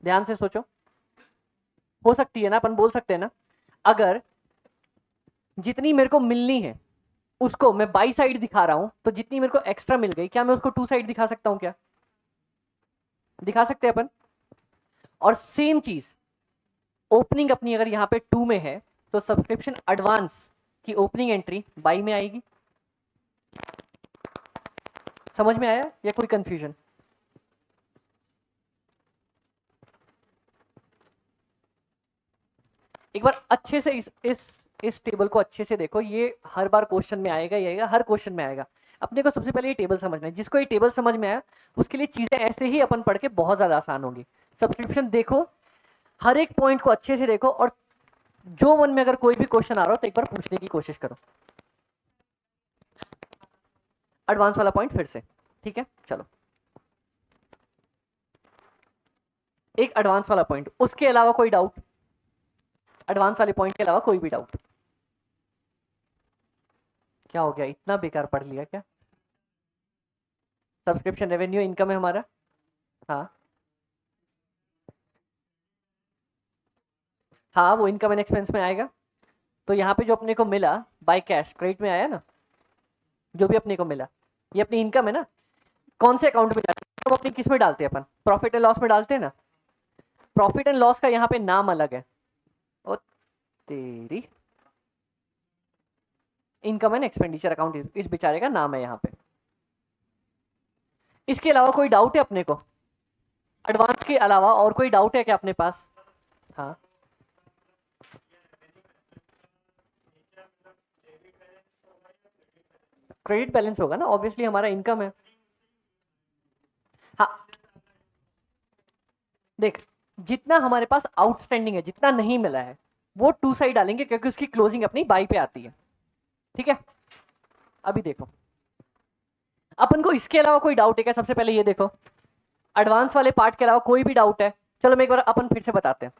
ध्यान से सोचो। हो सकती है ना, अपन बोल सकते हैं ना। अगर जितनी मेरे को मिलनी है उसको मैं बाई साइड दिखा रहा हूं, तो जितनी मेरे को एक्स्ट्रा मिल गई क्या मैं उसको टू साइड दिखा सकता हूं क्या, दिखा सकते हैं अपन। और सेम चीज ओपनिंग अपनी अगर यहां पे 2 में है तो सब्सक्रिप्शन एडवांस की ओपनिंग एंट्री बाई में आएगी। समझ में आया या कोई कंफ्यूजन। एक बार अच्छे से इस टेबल को अच्छे से देखो, ये हर बार क्वेश्चन में आएगा, ये आएगा, हर क्वेश्चन में आएगा। अपने को सबसे पहले ये टेबल समझना है, जिसको ये टेबल समझ में आया उसके लिए चीजें ऐसे ही अपन पढ़ के बहुत ज्यादा आसान होगी। सब्सक्रिप्शन देखो, हर एक पॉइंट को अच्छे से देखो, और जो मन में अगर कोई भी क्वेश्चन आ रहा हो तो एक बार पूछने की कोशिश करो। एडवांस वाला पॉइंट फिर से, ठीक है चलो। एक एडवांस वाला पॉइंट, उसके अलावा कोई डाउट, एडवांस वाले पॉइंट के अलावा कोई भी डाउट। क्या हो गया, इतना बेकार पढ़ लिया क्या। सब्सक्रिप्शन रेवेन्यू इनकम है हमारा, हाँ हाँ वो इनकम एंड एक्सपेंस में आएगा। तो यहाँ पे जो अपने को मिला बाय कैश क्रेडिट में आया ना, जो भी अपने को मिला ये अपनी इनकम है ना। कौन से अकाउंट में जाती है, तो अपनी किस में डालते हैं अपन, प्रॉफिट एंड लॉस में डालते हैं ना। प्रॉफिट एंड लॉस का यहाँ पे नाम अलग है। ओ तेरी, इनकम एंड एक्सपेंडिचर अकाउंट इस बेचारे का नाम है यहाँ पे। इसके अलावा कोई डाउट है अपने को? एडवांस के अलावा और कोई डाउट है क्या अपने पास? हाँ, क्रेडिट बैलेंस होगा ना, ऑब्वियसली हमारा इनकम है। हाँ देख, जितना हमारे पास आउटस्टैंडिंग है, जितना नहीं मिला है, वो टू साइड डालेंगे क्योंकि उसकी क्लोजिंग अपनी बाई पे आती है। ठीक है, अभी देखो अपन को इसके अलावा कोई डाउट है क्या? सबसे पहले ये देखो, एडवांस वाले पार्ट के अलावा कोई भी डाउट है? चलो मैं एक बार अपन फिर से बताते हैं।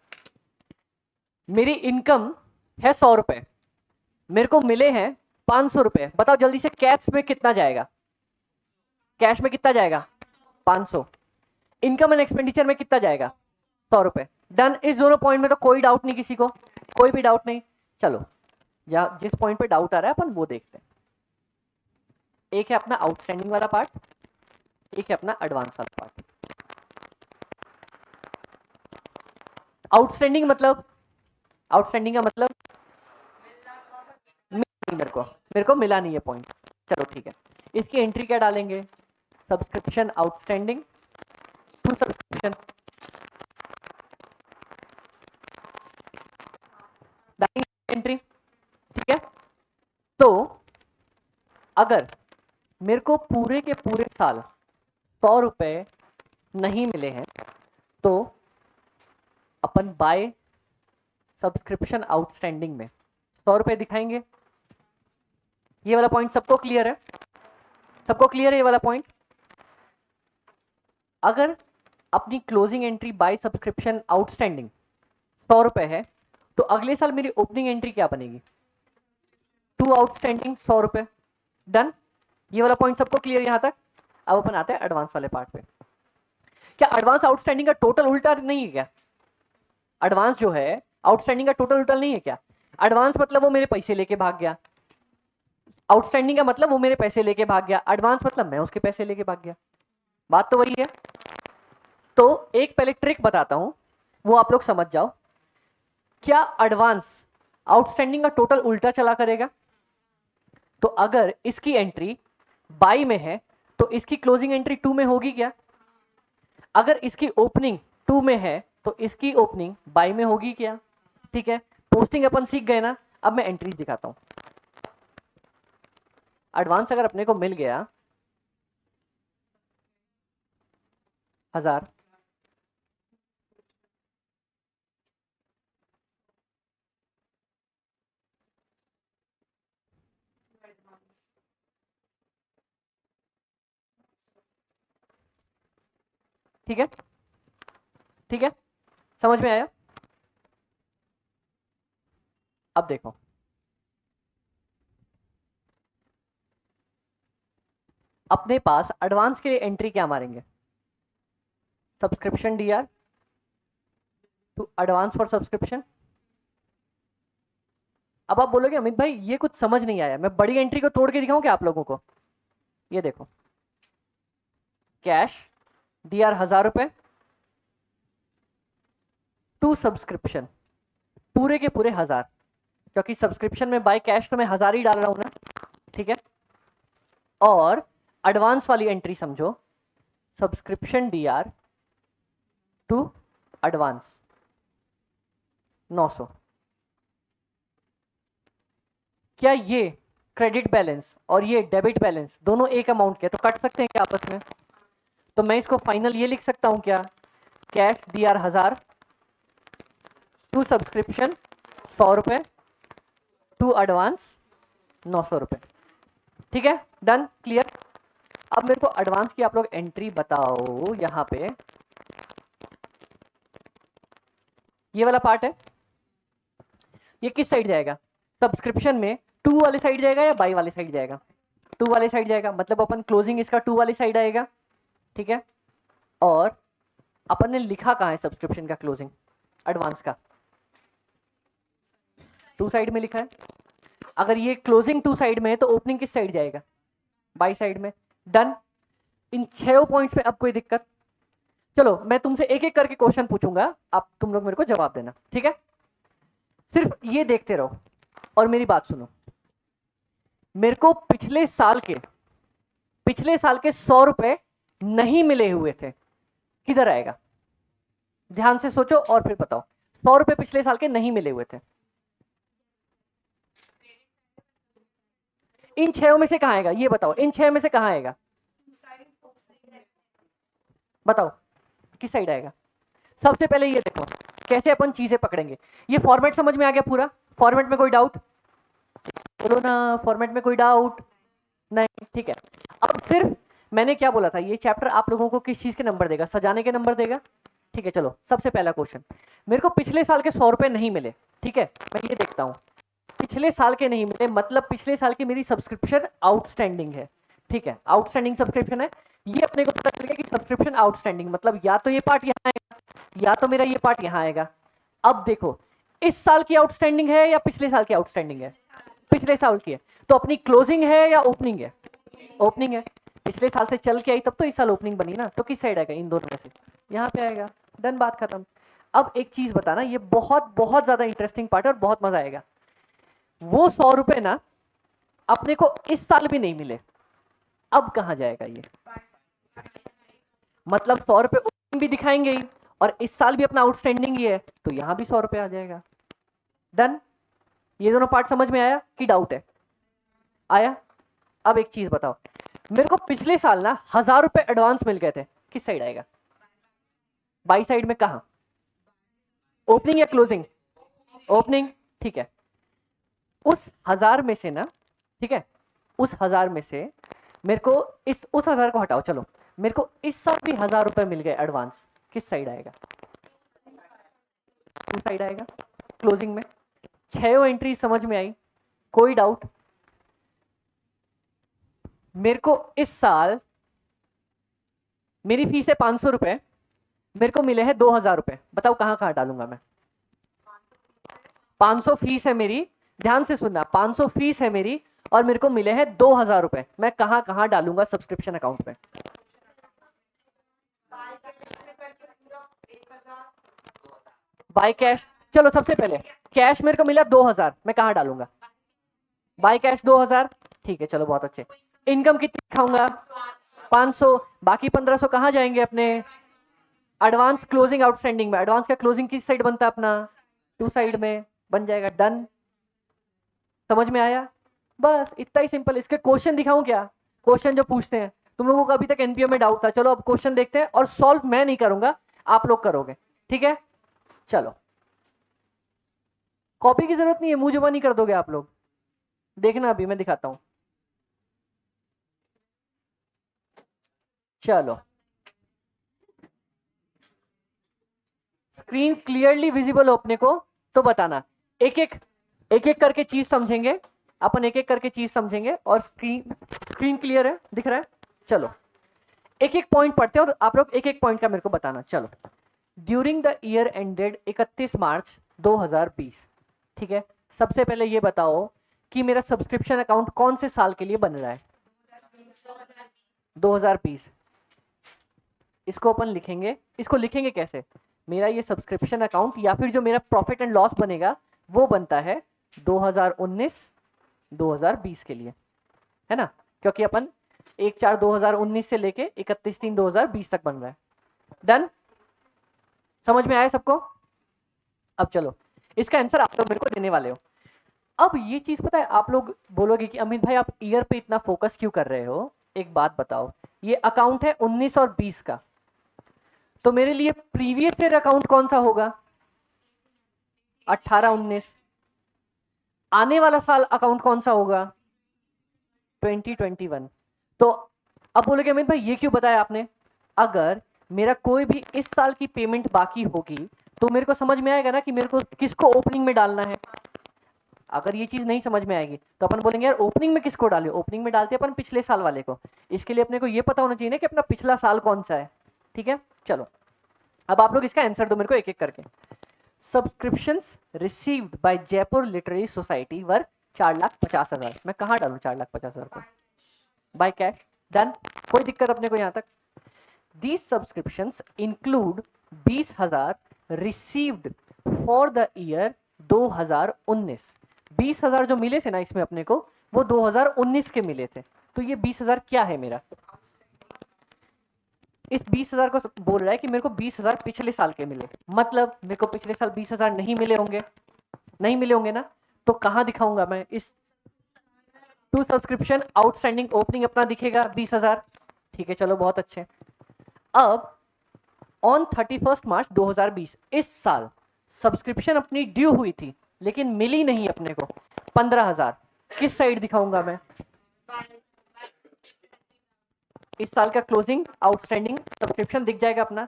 मेरी इनकम है 100 रुपए, मेरे को मिले हैं 500 रुपए। बताओ जल्दी से, कैश में कितना जाएगा? कैश में कितना जाएगा? 500। इनकम एंड एक्सपेंडिचर में कितना जाएगा? 100 रुपए। डन। इस दोनों पॉइंट में तो कोई डाउट नहीं किसी को, कोई भी डाउट नहीं। चलो या जिस पॉइंट पे डाउट आ रहा है अपन वो देखते हैं। एक है अपना आउटस्टैंडिंग वाला पार्ट, एक है अपना एडवांस वाला पार्ट। आउटस्टैंडिंग मतलब, आउटस्टैंडिंग का मतलब नहीं, मेरे को मिला नहीं है पॉइंट। चलो ठीक है, इसकी एंट्री क्या डालेंगे? Subscription outstanding to subscription, entry. ठीक है, तो अगर मेरे को पूरे के पूरे साल 100 रुपए नहीं मिले हैं तो अपन बाय सब्सक्रिप्शन आउटस्टैंडिंग में 100 रुपए दिखाएंगे। ये वाला पॉइंट सबको क्लियर है? सबको क्लियर है ये वाला पॉइंट? अगर अपनी closing entry by subscription outstanding 100 रुपए है तो अगले साल मेरी ओपनिंग एंट्री क्या बनेगी? टू आउटस्टैंडिंग 100 रुपए। डन। ये वाला पॉइंट सबको क्लियर यहां तक? अब अपन आते हैं एडवांस वाले पार्ट पे। क्या एडवांस आउटस्टैंडिंग का टोटल उल्टा नहीं है क्या? एडवांस जो है आउटस्टैंडिंग का टोटल उल्टा नहीं है क्या? एडवांस मतलब वो मेरे पैसे लेके भाग गया, आउटस्टैंडिंग का मतलब वो मेरे पैसे लेके भाग गया, एडवांस मतलब मैं उसके पैसे लेके भाग गया। बात तो वही है। तो एक पहले ट्रिक बताता हूं, वो आप लोग समझ जाओ। क्या एडवांस आउटस्टैंडिंग का टोटल उल्टा चला करेगा? तो अगर इसकी एंट्री बाई में है तो इसकी क्लोजिंग एंट्री 2 में होगी क्या? अगर इसकी ओपनिंग 2 में है तो इसकी ओपनिंग बाई में होगी क्या? ठीक है, पोस्टिंग अपन सीख गए ना। अब मैं एंट्रीज दिखाता हूं। एडवांस अगर अपने को मिल गया 1000, ठीक है, ठीक है, समझ में आया? अब देखो, अपने पास एडवांस के लिए एंट्री क्या मारेंगे? Subscription DR to advance for subscription. अब आप बोलोगे अमित भाई ये कुछ समझ नहीं आया, मैं बड़ी एंट्री को तोड़ के दिखाऊं क्या आप लोगों को? ये देखो, कैश डीआर 1000 रुपए टू सब्सक्रिप्शन, पूरे के पूरे 1000, क्योंकि सब्सक्रिप्शन में बाय कैश तो मैं 1000 ही डाल रहा हूं ना। ठीक है, और एडवांस वाली एंट्री समझो, सब्सक्रिप्शन डीआर टू एडवांस 900। क्या ये क्रेडिट बैलेंस और ये डेबिट बैलेंस दोनों एक अमाउंट के तो कट सकते हैं क्या आपस में? तो मैं इसको फाइनल ये लिख सकता हूं क्या? कैश डीआर 1000 टू सब्सक्रिप्शन 100 रुपए टू एडवांस 900 रुपए। ठीक है, डन, क्लियर। अब मेरे को एडवांस की आप लोग एंट्री बताओ। यहां पे ये वाला पार्ट है, ये किस साइड जाएगा? सब्सक्रिप्शन में 2 वाले साइड जाएगा या बाई वाले साइड जाएगा? 2 वाले साइड जाएगा, मतलब अपन क्लोजिंग इसका 2 वाले साइड आएगा। ठीक है, और अपन ने लिखा कहां है सब्सक्रिप्शन का क्लोजिंग एडवांस का? 2 साइड में लिखा है। अगर ये क्लोजिंग 2 साइड में है तो ओपनिंग किस साइड जाएगा? बाई साइड में। डन। इन 6 पॉइंट्स में अब कोई दिक्कत? चलो मैं तुमसे एक एक करके क्वेश्चन पूछूंगा, आप तुम लोग मेरे को जवाब देना, ठीक है? सिर्फ ये देखते रहो और मेरी बात सुनो। मेरे को पिछले साल के 100 रुपए नहीं मिले हुए थे, किधर आएगा? ध्यान से सोचो और फिर बताओ। 100 रुपए पिछले साल के नहीं मिले हुए थे, इन 6 में से कहां आएगा? ये बताओ, इन 6 में से कहां आएगा? बताओ किस साइड आएगा? सबसे पहले ये देखो कैसे अपन चीजें पकड़ेंगे। ये फॉर्मेट समझ में आ गया पूरा? फॉर्मेट में कोई डाउट? बोलो ना, फॉर्मेट में कोई डाउट नहीं? ठीक है। अब सिर्फ मैंने क्या बोला था, ये चैप्टर आप लोगों को किस चीज के नंबर देगा? सजाने के नंबर देगा, ठीक है? चलो सबसे पहला क्वेश्चन, मेरे को पिछले साल के 100 रुपए नहीं मिले, ठीक है? मैं ये देखता हूं, पिछले साल के नहीं मिले मतलब पिछले साल की मेरी सब्सक्रिप्शन आउटस्टैंडिंग है, ठीक है? आउटस्टैंडिंग सब्सक्रिप्शन है, ये अपने को पता चल गया कि सब्सक्रिप्शन आउटस्टैंडिंग मतलब या तो ये पार्ट यहाँ आएगा या तो मेरा ये पार्ट यहाँ आएगा। अब देखो इस साल की आउटस्टैंडिंग है या पिछले साल की आउटस्टैंडिंग है? पिछले साल की है, तो अपनी क्लोजिंग है या ओपनिंग है? ओपनिंग है। पिछले साल से चल के आई तब तो इस साल ओपनिंग बनी ना, तो किस साइड आएगा? इन दोनों में से यहाँ पे आएगा। डन, बात खत्म। अब एक चीज बताना, ये बहुत बहुत ज्यादा इंटरेस्टिंग पार्ट है और बहुत मजा आएगा। वो 100 रुपए ना अपने को इस साल भी नहीं मिले, अब कहां जाएगा ये? मतलब 100 रुपए ओपनिंग भी दिखाएंगे ही और इस साल भी अपना आउटस्टैंडिंग ही है, तो यहां भी 100 रुपए आ जाएगा। डन। ये दोनों पार्ट समझ में आया कि डाउट है? आया। अब एक चीज बताओ, मेरे को पिछले साल ना 1000 रुपए एडवांस मिल गए थे, किस साइड आएगा? बाई साइड में कहा? ओपनिंग या क्लोजिंग? ओपनिंग, ठीक है। उस 1000 में से ना, ठीक है, उस 1000 में से मेरे को उस 1000 को हटाओ, चलो मेरे को इस साल भी 1000 रुपए मिल गए एडवांस, किस साइड आएगा? टू साइड आएगा, क्लोजिंग में। 6 एंट्री समझ में आई? कोई डाउट? मेरे को इस साल मेरी फीस है 500 रुपए, मेरे को मिले हैं 2000 रुपए, बताओ कहां कहां डालूंगा मैं? 500 फीस है मेरी, ध्यान से सुनना, 500 फीस है मेरी और मेरे को मिले हैं 2000 रुपए, मैं कहां कहां डालूंगा सब्सक्रिप्शन अकाउंट में? बाय कैश, चलो सबसे पहले कैश मेरे को मिला 2000, मैं कहां डालूंगा? बाय कैश 2000, ठीक है, चलो बहुत अच्छे। इनकम कितनी दिखाऊंगा? 500, बाकी 1500 कहां जाएंगे अपने? एडवांस क्लोजिंग आउटस्टैंडिंग में। एडवांस का क्लोजिंग किस साइड बनता है अपना? टू साइड में बन जाएगा। डन, समझ में आया? बस इतना ही सिंपल। इसके क्वेश्चन दिखाऊं क्या? क्वेश्चन जो पूछते हैं, तुम लोगों को अभी तक एनपीओ में डाउट था, चलो अब क्वेश्चन देखते हैं और सॉल्व मैं नहीं करूंगा, आप लोग करोगे, ठीक है? चलो, कॉपी की जरूरत नहीं है, मुंह जुबानी कर दोगे आप लोग। देखना अभी मैं दिखाता हूं। चलो, स्क्रीन क्लियरली विजिबल हो अपने को तो बताना। एक एक करके चीज समझेंगे अपन, एक एक करके चीज समझेंगे और स्क्रीन क्लियर है, दिख रहा है? चलो एक एक पॉइंट पढ़ते हैं और आप लोग एक एक पॉइंट का मेरे को बताना। चलो, ड्यूरिंग द ईयर एंडेड 31 मार्च 2020, ठीक है, सबसे पहले ये बताओ कि मेरा सब्सक्रिप्शन अकाउंट कौन से साल के लिए बन रहा है? 2020। इसको अपन लिखेंगे, इसको लिखेंगे कैसे? मेरा ये सब्सक्रिप्शन अकाउंट या फिर जो मेरा प्रॉफिट एंड लॉस बनेगा वो बनता है 2019 2020 के लिए, है ना? क्योंकि अपन 1/4/2019 से लेके 31/3/2020 तक बन रहा है। डन, समझ में आया सबको? अब चलो, इसका आंसर आप लोग मेरे को देने वाले हो। अब ये चीज पता है, आप लोग बोलोगे कि अमित भाई आप ईयर पे इतना फोकस क्यों कर रहे हो? एक बात बताओ, ये अकाउंट है 19 और 20 का, तो मेरे लिए प्रीवियस ईयर अकाउंट कौन सा होगा? 18-19। आने वाला साल अकाउंट कौन सा होगा? 2021। तो अब बोलोगे अमित भाई ये क्यों बताया आपने? अगर मेरा कोई भी इस साल की पेमेंट बाकी होगी तो मेरे को समझ में आएगा ना कि मेरे को किसको ओपनिंग में डालना है। अगर ये चीज नहीं समझ में आएगी तो अपन बोलेंगे यार ओपनिंग में किसको डाले? ओपनिंग में डालते अपन पिछले साल वाले को। इसके लिए अपने को ये पता होना चाहिए ना कि अपना पिछला साल कौन सा है, ठीक है? चलो, अब आप लोग इसका आंसर दो मेरे को एक एक करके। Subscriptions received by Jaipur literary society were 4,50,000। मैं कहाँ डालूं 4,50,000 को? By cash. डन, कोई दिक्कत अपने को यहाँ तक? These subscriptions include 20,000 received for the year 2019। 20,000 जो मिले थे ना इसमें अपने को, वो 2019 के मिले थे। तो ये 20,000 क्या है मेरा? इस 20,000 को बोल रहा है कि मेरे को 20,000 पिछले साल के मिले, मतलब मेरे को पिछले साल 20,000 नहीं मिले होंगे, नहीं मिले होंगे ना। तो कहाँ दिखाऊंगा मैं? इस टू सब्सक्रिप्शन आउटस्टैंडिंग ओपनिंग अपना दिखेगा 20,000। ठीक है, चलो बहुत अच्छे। अब ऑन 31 मार्च 2020 इस साल सब्सक्रिप्शन अपनी ड्यू हुई थी लेकिन मिली नहीं अपने को 15,000। किस साइड दिखाऊंगा मैं? इस साल का क्लोजिंग आउटस्टैंडिंग सब्सक्रिप्शन दिख जाएगा अपना।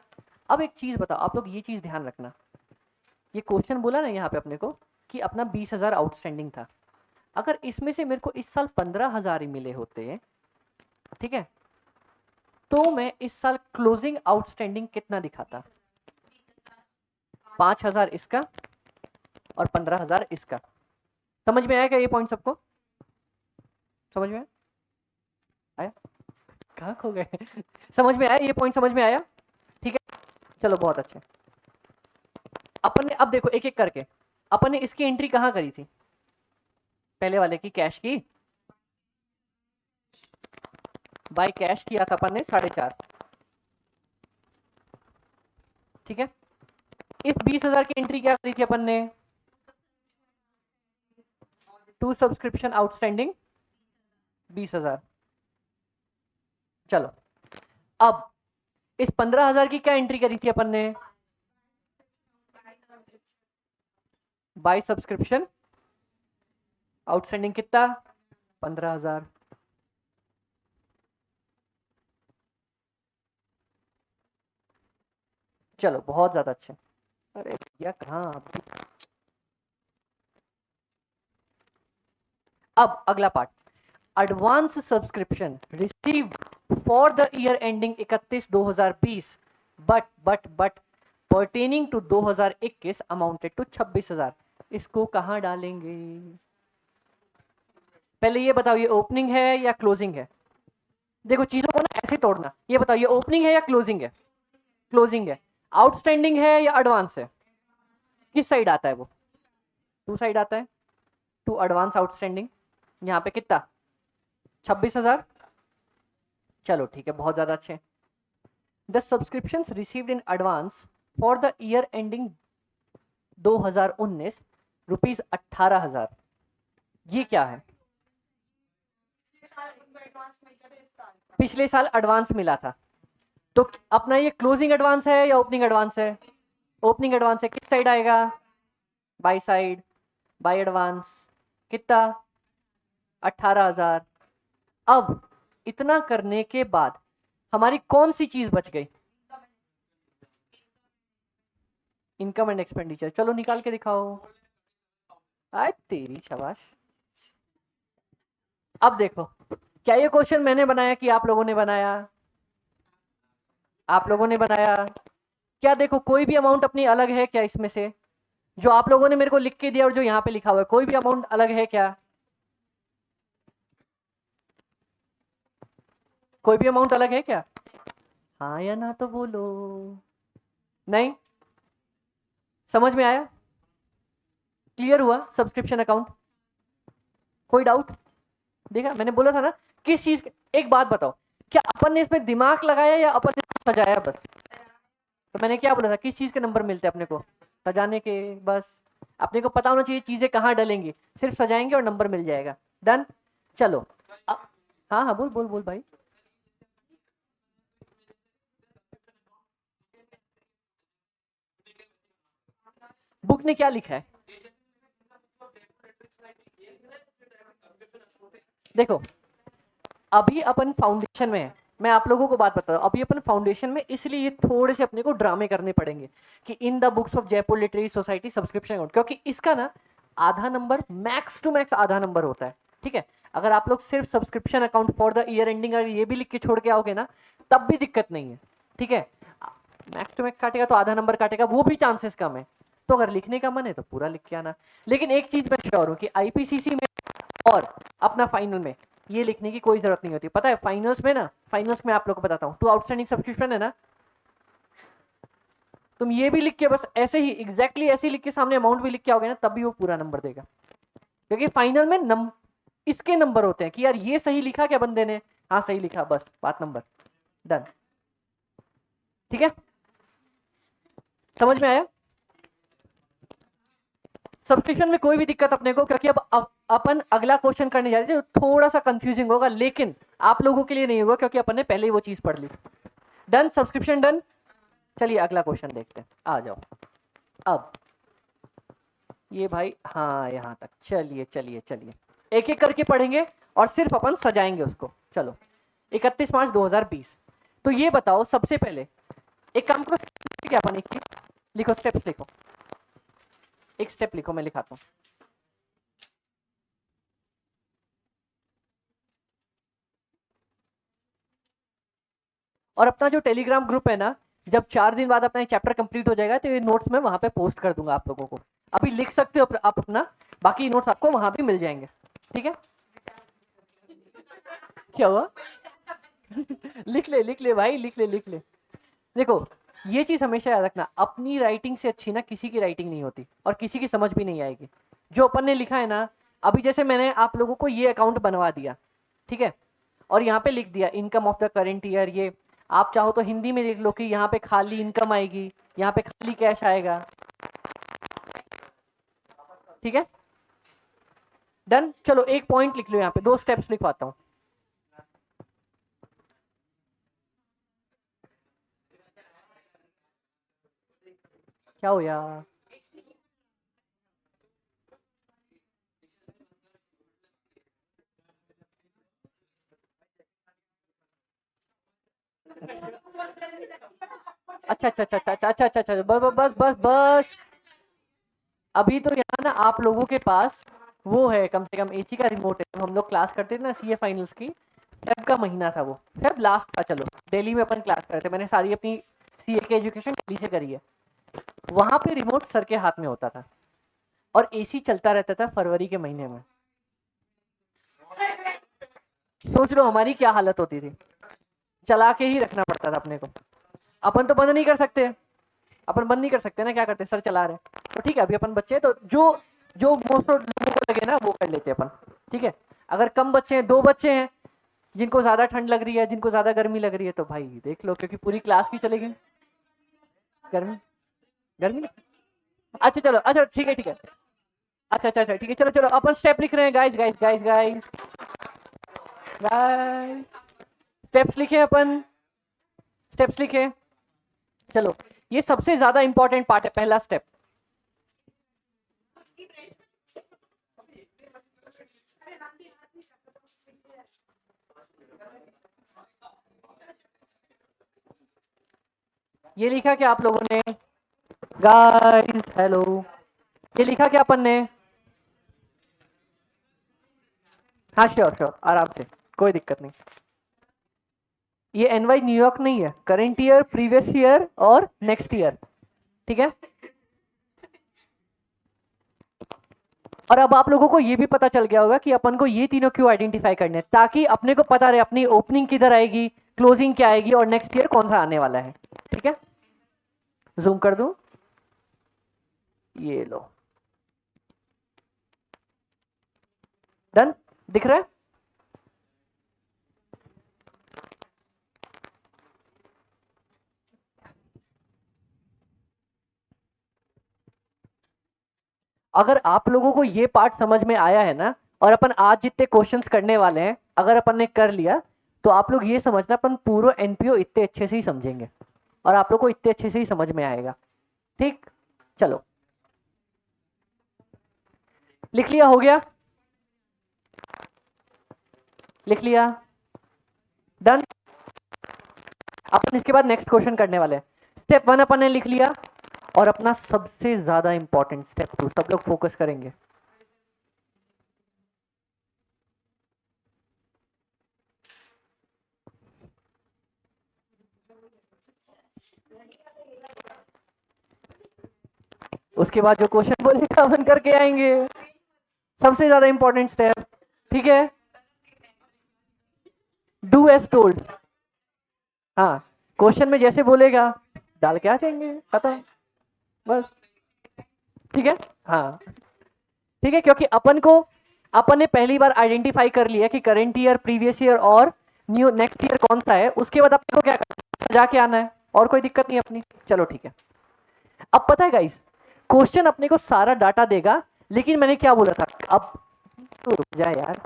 अब एक चीज बताओ आप लोग, ये चीज ध्यान रखना, ये क्वेश्चन बोला ना यहाँ पे अपने को कि अपना 20,000 आउटस्टैंडिंग था। अगर इसमें से मेरे को इस साल 15,000 ही मिले होते, ठीक है, तो मैं इस साल क्लोजिंग आउटस्टैंडिंग कितना दिखाता? 5,000 इसका और 15,000 इसका। समझ में आया क्या ये पॉइंट सबको? समझ में आया? कहाँ खो गए? समझ में आया ये पॉइंट? समझ में आया? ठीक है, चलो बहुत अच्छे। अपन ने अब देखो एक एक करके अपन ने इसकी एंट्री कहाँ करी थी? पहले वाले की कैश की, बाय कैश किया था अपन ने 4.5। ठीक है, इस 20,000 की एंट्री क्या करी थी अपन ने? To subscription outstanding 20,000। चलो अब इस 15,000 की क्या एंट्री करी थी अपन ने? बाय सब्सक्रिप्शन आउटस्टैंडिंग कितना? 15,000। चलो बहुत ज्यादा अच्छे। अरे भैया कहाँ आप? अब अगला part, advance subscription received for the year ending 31/2020 but pertaining to 2021 amounted to 26,000। इसको कहाँ डालेंगे? पहले ये बताओ, ये ओपनिंग है या क्लोजिंग है? देखो चीजों को ना ऐसे तोड़ना। ये बताओ ये ओपनिंग है या क्लोजिंग है? क्लोजिंग है। आउटस्टैंडिंग है या एडवांस है? किस साइड आता है वो? टू साइड आता है, टू एडवांस आउटस्टैंडिंग। यहाँ पे कितना? 26,000। चलो ठीक है, बहुत ज्यादा अच्छे। The subscriptions received in advance for the year ending 2019 rupees 18,000। ये क्या है? पिछले साल एडवांस मिला था, तो अपना ये क्लोजिंग एडवांस है या ओपनिंग एडवांस है? ओपनिंग एडवांस है। किस साइड आएगा? By side, by advance. कितना? 18,000। अब इतना करने के बाद हमारी कौन सी चीज बच गई? Income and expenditure. चलो निकाल के दिखाओ। आय तेरी शाबाश। अब देखो, क्या ये क्वेश्चन मैंने बनाया कि आप लोगों ने बनाया? आप लोगों ने बनाया। क्या देखो कोई भी अमाउंट अपनी अलग है क्या इसमें से? जो आप लोगों ने मेरे को लिख के दिया और जो यहाँ पे लिखा हुआ है, कोई भी अमाउंट अलग है क्या? कोई भी अमाउंट अलग है क्या? हाँ या ना तो बोलो। नहीं? समझ में आया? क्लियर हुआ सब्सक्रिप्शन अकाउंट? कोई डाउट? देखा मैंने बोला था ना किस चीज। एक बात बताओ, क्या अपन ने इसमें दिमाग लगाया या अपन ने सजाया बस? तो मैंने क्या बोला था, किस चीज के नंबर मिलते हैं अपने को? सजाने के। बस अपने को पता होना चाहिए चीजें कहाँ डलेंगी, सिर्फ सजाएंगे और नंबर मिल जाएगा। डन। चलो हाँ हाँ बोल बोल बोल भाई। बुक ने क्या लिखा है? देखो अभी अपन फाउंडेशन में है। मैं आप लोगों को बात बता रहा हूँ, अभी अपन फाउंडेशन में, इसलिए थोड़े से अपने को ड्रामे करने पड़ेंगे कि in the books of Jaipur literary society subscription account, क्योंकि इसका ना आधा नंबर, मैक्स टू मैक्स आधा नंबर होता है। ठीक है, अगर आप लोग सिर्फ subscription account for the year ending अगर ये भी लिख के छोड़ के आओगे ना, तब भी दिक्कत नहीं है। ठीक है, मैक्स टू मैक्स काटेगा तो आधा नंबर काटेगा, वो भी चांसेस कम है। तो अगर लिखने का मन है तो पूरा लिख के आना। लेकिन एक चीज मैं श्योर हूँ कि आईपीसीसी में और अपना फाइनल में ये लिखने की कोई जरूरत नहीं होती। पता है फाइनल्स में ना फाइनल्स में आप लोगों को बताता हूँ। 2 आउटस्टैंडिंग सब्सक्रिप्शन है ना, तुम ये भी लिख के बस ऐसे ही एग्जैक्टली ऐसे ही लिख के सामने अमाउंट भी लिख के आओगे ना, तब भी वो पूरा नंबर देगा, क्योंकि फाइनल में इसके नंबर होते हैं कि यार ये सही लिखा क्या बंदे ने, हाँ सही लिखा, बस बात नंबर डन। ठीक है, समझ में आया? सब्सक्रिप्शन में कोई भी दिक्कत अपने को, क्योंकि अब अपन अगला क्वेश्चन करने जा रहे थे, थोड़ा सा कंफ्यूजिंग होगा, लेकिन आप लोगों के लिए नहीं होगा क्योंकि अपन ने पहले ही वो चीज पढ़ ली। Done, subscription done. चलिए अगला क्वेश्चन देखते हैं, आ जाओ। अब ये भाई हाँ यहाँ तक, चलिए चलिए चलिए एक एक करके पढ़ेंगे और सिर्फ अपन सजाएंगे उसको। चलो 31 मार्च 2020। तो ये बताओ सबसे पहले एक काम करो, क्या अपन एक चीज लिखो, स्टेप्स लिखो, एक स्टेप लिखो, मैं लिखाता हूँ। और अपना जो टेलीग्राम ग्रुप है ना, जब 4 दिन बाद अपना चैप्टर कंप्लीट हो जाएगा तो ये नोट्स मैं वहां पे पोस्ट कर दूंगा आप लोगों को। अभी लिख सकते हो आप अपना, बाकी नोट्स आपको वहां भी मिल जाएंगे। ठीक है, क्या हुआ? लिख ले भाई, लिख ले। देखो ये चीज हमेशा याद रखना, अपनी राइटिंग से अच्छी ना किसी की राइटिंग नहीं होती और किसी की समझ भी नहीं आएगी। जो अपन ने लिखा है ना, अभी जैसे मैंने आप लोगों को ये अकाउंट बनवा दिया, ठीक है, और यहाँ पे लिख दिया income of the current year, ये आप चाहो तो हिंदी में लिख लो कि यहाँ पे खाली इनकम आएगी, यहाँ पे खाली कैश आएगा। ठीक है, डन। चलो एक पॉइंट लिख लो, यहाँ पे 2 स्टेप्स लिखवाता हूँ। क्या हो यार? अच्छा अच्छा अच्छा अच्छा अच्छा अच्छा अच्छा, बस बस बस बस। अभी तो यहाँ ना आप लोगों के पास वो है, कम से कम एसी का रिमोट है। हम लोग क्लास करते थे ना सीए फाइनल्स की, फेब का महीना था वो, फेब लास्ट था। चलो दिल्ली में अपन क्लास करते, मैंने सारी अपनी सीए की एजुकेशन दिल्ली से करी है। वहां पे रिमोट सर के हाथ में होता था और एसी चलता रहता था फरवरी के महीने में। सोच लो हमारी क्या हालत होती थी, चला के ही रखना पड़ता था अपने को। अपन तो बंद नहीं कर सकते, अपन बंद नहीं कर सकते ना, क्या करते, सर चला रहे तो ठीक है, अभी अपन बच्चे तो जो जो मोस्ट ऑफ लोगों को लगे ना वो कर लेते हैं अपन। ठीक है, अगर कम बच्चे हैं, 2 बच्चे हैं जिनको ज्यादा ठंड लग रही है, जिनको ज्यादा गर्मी लग रही है, तो भाई देख लो, क्योंकि पूरी क्लास की चलेगी गर्मी। गर्मी अच्छा चलो, अच्छा ठीक है ठीक है, अच्छा अच्छा अच्छा ठीक है, चलो चलो अपन स्टेप लिख रहे हैं, guys guys guys guys guys, steps लिखे अपन, स्टेप्स लिखे। चलो ये सबसे ज्यादा इंपॉर्टेंट पार्ट है, पहला स्टेप। ये लिखा क्या आप लोगों ने गाइस, हेलो, ये लिखा क्या अपन ने? हाँ श्योर श्योर, आराम से, कोई दिक्कत नहीं। ये एनवाई न्यूयॉर्क नहीं है, करेंट ईयर, प्रीवियस ईयर और नेक्स्ट ईयर। ठीक है, और अब आप लोगों को ये भी पता चल गया होगा कि अपन को ये तीनों क्यों आइडेंटिफाई करने हैं, ताकि अपने को पता रहे अपनी ओपनिंग किधर आएगी, क्लोजिंग क्या आएगी और नेक्स्ट ईयर कौन सा आने वाला है। ठीक है, जूम कर दूं, ये लो, डन, दिख रहा है? अगर आप लोगों को ये पार्ट समझ में आया है ना, और अपन आज जितने क्वेश्चंस करने वाले हैं अगर अपन ने कर लिया, तो आप लोग ये समझना अपन पूरा एनपीओ इतने अच्छे से ही समझेंगे और आप लोग को इतने अच्छे से ही समझ में आएगा। ठीक, चलो लिख लिया, हो गया, लिख लिया, डन। अपन इसके बाद नेक्स्ट क्वेश्चन करने वाले हैं। स्टेप 1 अपन ने लिख लिया, और अपना सबसे ज्यादा इंपॉर्टेंट स्टेप 2 सब लोग फोकस करेंगे। उसके बाद जो क्वेश्चन बोलेगा अपन करके आएंगे, सबसे ज्यादा इंपॉर्टेंट स्टेप। ठीक है, डू एज टोल्ड, हाँ, क्वेश्चन में जैसे बोलेगा डाल के आ जाएंगे, खत्म, बस। ठीक है, हाँ ठीक है, क्योंकि अपन ने पहली बार आइडेंटिफाई कर लिया कि करंट ईयर, प्रीवियस ईयर और न्यू नेक्स्ट ईयर कौन सा है, उसके बाद अपने को क्या करना है, जाके आना है, और कोई दिक्कत नहीं अपनी। चलो ठीक है। अब पता है गाइस, क्वेश्चन अपने को सारा डाटा देगा, लेकिन मैंने क्या बोला था, अब तो रुक जा यार,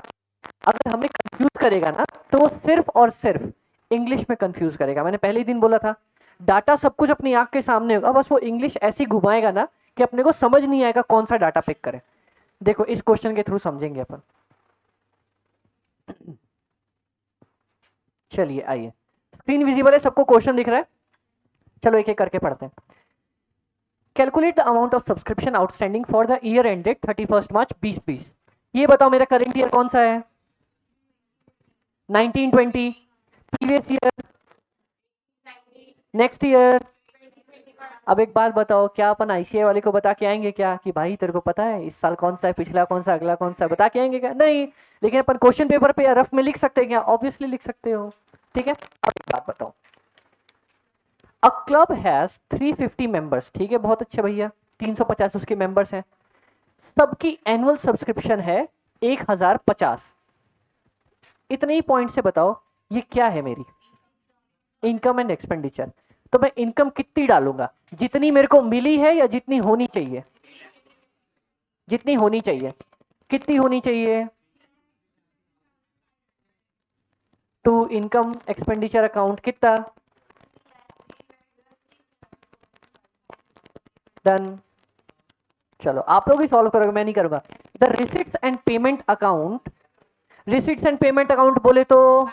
अगर हमें कंफ्यूज करेगा ना तो वो सिर्फ और सिर्फ इंग्लिश में कंफ्यूज करेगा। मैंने पहले ही दिन बोला था, डाटा सब कुछ अपनी आंख के सामने होगा, बस वो इंग्लिश ऐसी घुमाएगा ना कि अपने को समझ नहीं आएगा कौन सा डाटा पिक करें। देखो इस क्वेश्चन के थ्रू समझेंगे अपन। चलिए आइए, स्क्रीन विजिबल है, सबको क्वेश्चन दिख रहा है? चलो एक एक करके पढ़ते हैं। Calculate the amount of subscription outstanding for the year ended 31 मार्च 2020। ये बताओ मेरा करंट ईयर कौन सा है? 1920। Previous year? Next year? अब एक बात बताओ, क्या अपन आईसीआई वाले को बता के आएंगे क्या कि भाई तेरे को पता है इस साल कौन सा है, पिछला कौन सा, अगला कौन सा, बता के आएंगे क्या? नहीं। लेकिन अपन क्वेश्चन पेपर पे या रफ में लिख सकते हैं क्या? ऑब्वियसली लिख सकते हो। ठीक है, अब एक बात बताओ, अ क्लब हैज 350 मेंबर्स। ठीक है, बहुत अच्छे भैया, 350 उसके मेंबर्स हैं, सबकी एनुअल सब्सक्रिप्शन है 1050। इतने ही पॉइंट से बताओ ये क्या है मेरी इनकम एंड एक्सपेंडिचर। तो मैं इनकम कितनी डालूंगा, जितनी मेरे को मिली है या जितनी होनी चाहिए? जितनी होनी चाहिए। कितनी होनी चाहिए? टू इनकम एक्सपेंडिचर अकाउंट कितना? डन। चलो आप लोग ही सॉल्व करोगे, मैं नहीं करूंगा। The receipts and payment account, receipts and payment account बोले तो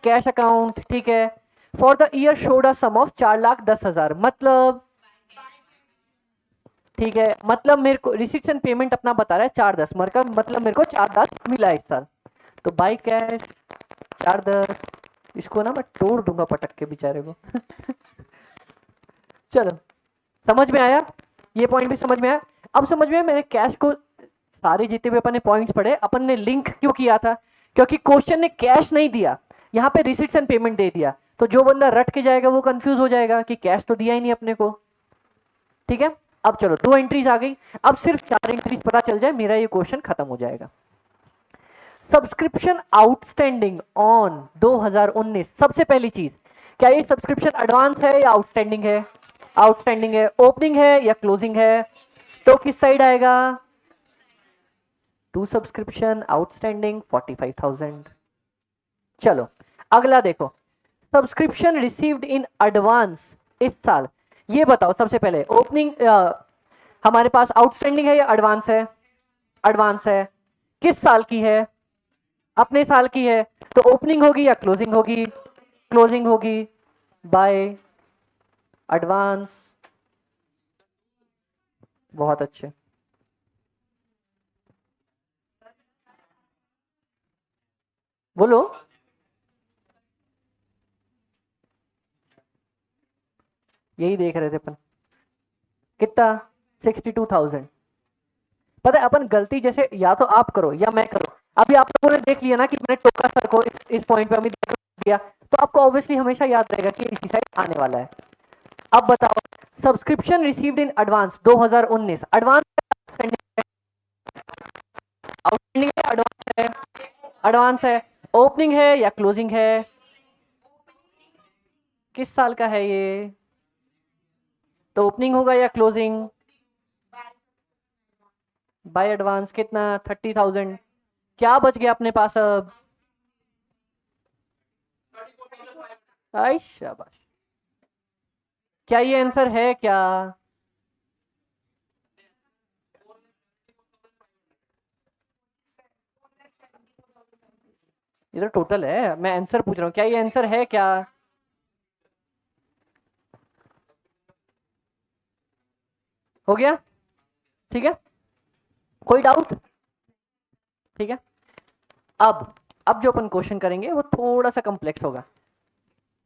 कैश अकाउंट। ठीक है, for the year showed a sum of 4,10,000, मतलब ठीक है, मतलब मेरे को रिसिट्स एंड पेमेंट अपना बता रहा है 4,10, मतलब मेरे को 4,10 मिला इस साल। तो बाई कैश 4,10, इसको ना मैं तोड़ दूंगा पटक के बेचारे को। चलो समझ में आया, ये पॉइंट भी समझ में आया। अब समझ में आया मैंने कैश को, सारे जितने भी अपन ने पॉइंट्स पढ़े, अपन ने लिंक क्यों किया था? क्योंकि क्वेश्चन ने कैश नहीं दिया, यहाँ पे रिसिट्स एंड पेमेंट दे दिया, तो जो बंदा रट के जाएगा वो कंफ्यूज हो जाएगा कि कैश तो दिया ही नहीं अपने को। ठीक है, अब चलो 2 एंट्रीज आ गई, अब सिर्फ 4 एंट्रीज पता चल जाए, मेरा ये क्वेश्चन खत्म हो जाएगा। सब्सक्रिप्शन आउटस्टैंडिंग ऑन 2019, सबसे पहली चीज, क्या ये सब्सक्रिप्शन एडवांस है या आउटस्टैंडिंग है? आउटस्टैंडिंग है। ओपनिंग है या क्लोजिंग है? तो किस साइड आएगा? To subscription outstanding 45,000। चलो अगला देखो, सब्सक्रिप्शन रिसीव्ड इन एडवांस इस साल, ये बताओ सबसे पहले। ओपनिंग हमारे पास आउटस्टैंडिंग है या एडवांस है? एडवांस है। किस साल की है? अपने साल की है, तो ओपनिंग होगी या क्लोजिंग होगी? क्लोजिंग होगी। बाय एडवांस, बहुत अच्छे। बोलो, यही देख रहे थे अपन। कितना? 62,000। पता है अपन गलती जैसे या तो आप करो या मैं करूं, अभी आप लोगों ने देख लिया ना कि मैंने टोका सर को इस पॉइंट पे अभी दिया, तो आपको ऑब्वियसली हमेशा याद रहेगा कि इसी साइड आने वाला है। अब बताओ, subscription received in advance 2019, advance outstanding है, एडवांस है? एडवांस है। ओपनिंग है या क्लोजिंग है? किस साल का है ये? तो ओपनिंग होगा या क्लोजिंग? बाय एडवांस कितना? 30,000। क्या बच गया अपने पास अब? आई शाबाश, क्या ये आंसर है क्या? ये तो टोटल है, मैं आंसर पूछ रहा हूँ, क्या ये आंसर है क्या? हो गया? ठीक है, कोई डाउट? ठीक है, अब जो अपन क्वेश्चन करेंगे वो थोड़ा सा कॉम्प्लेक्स होगा,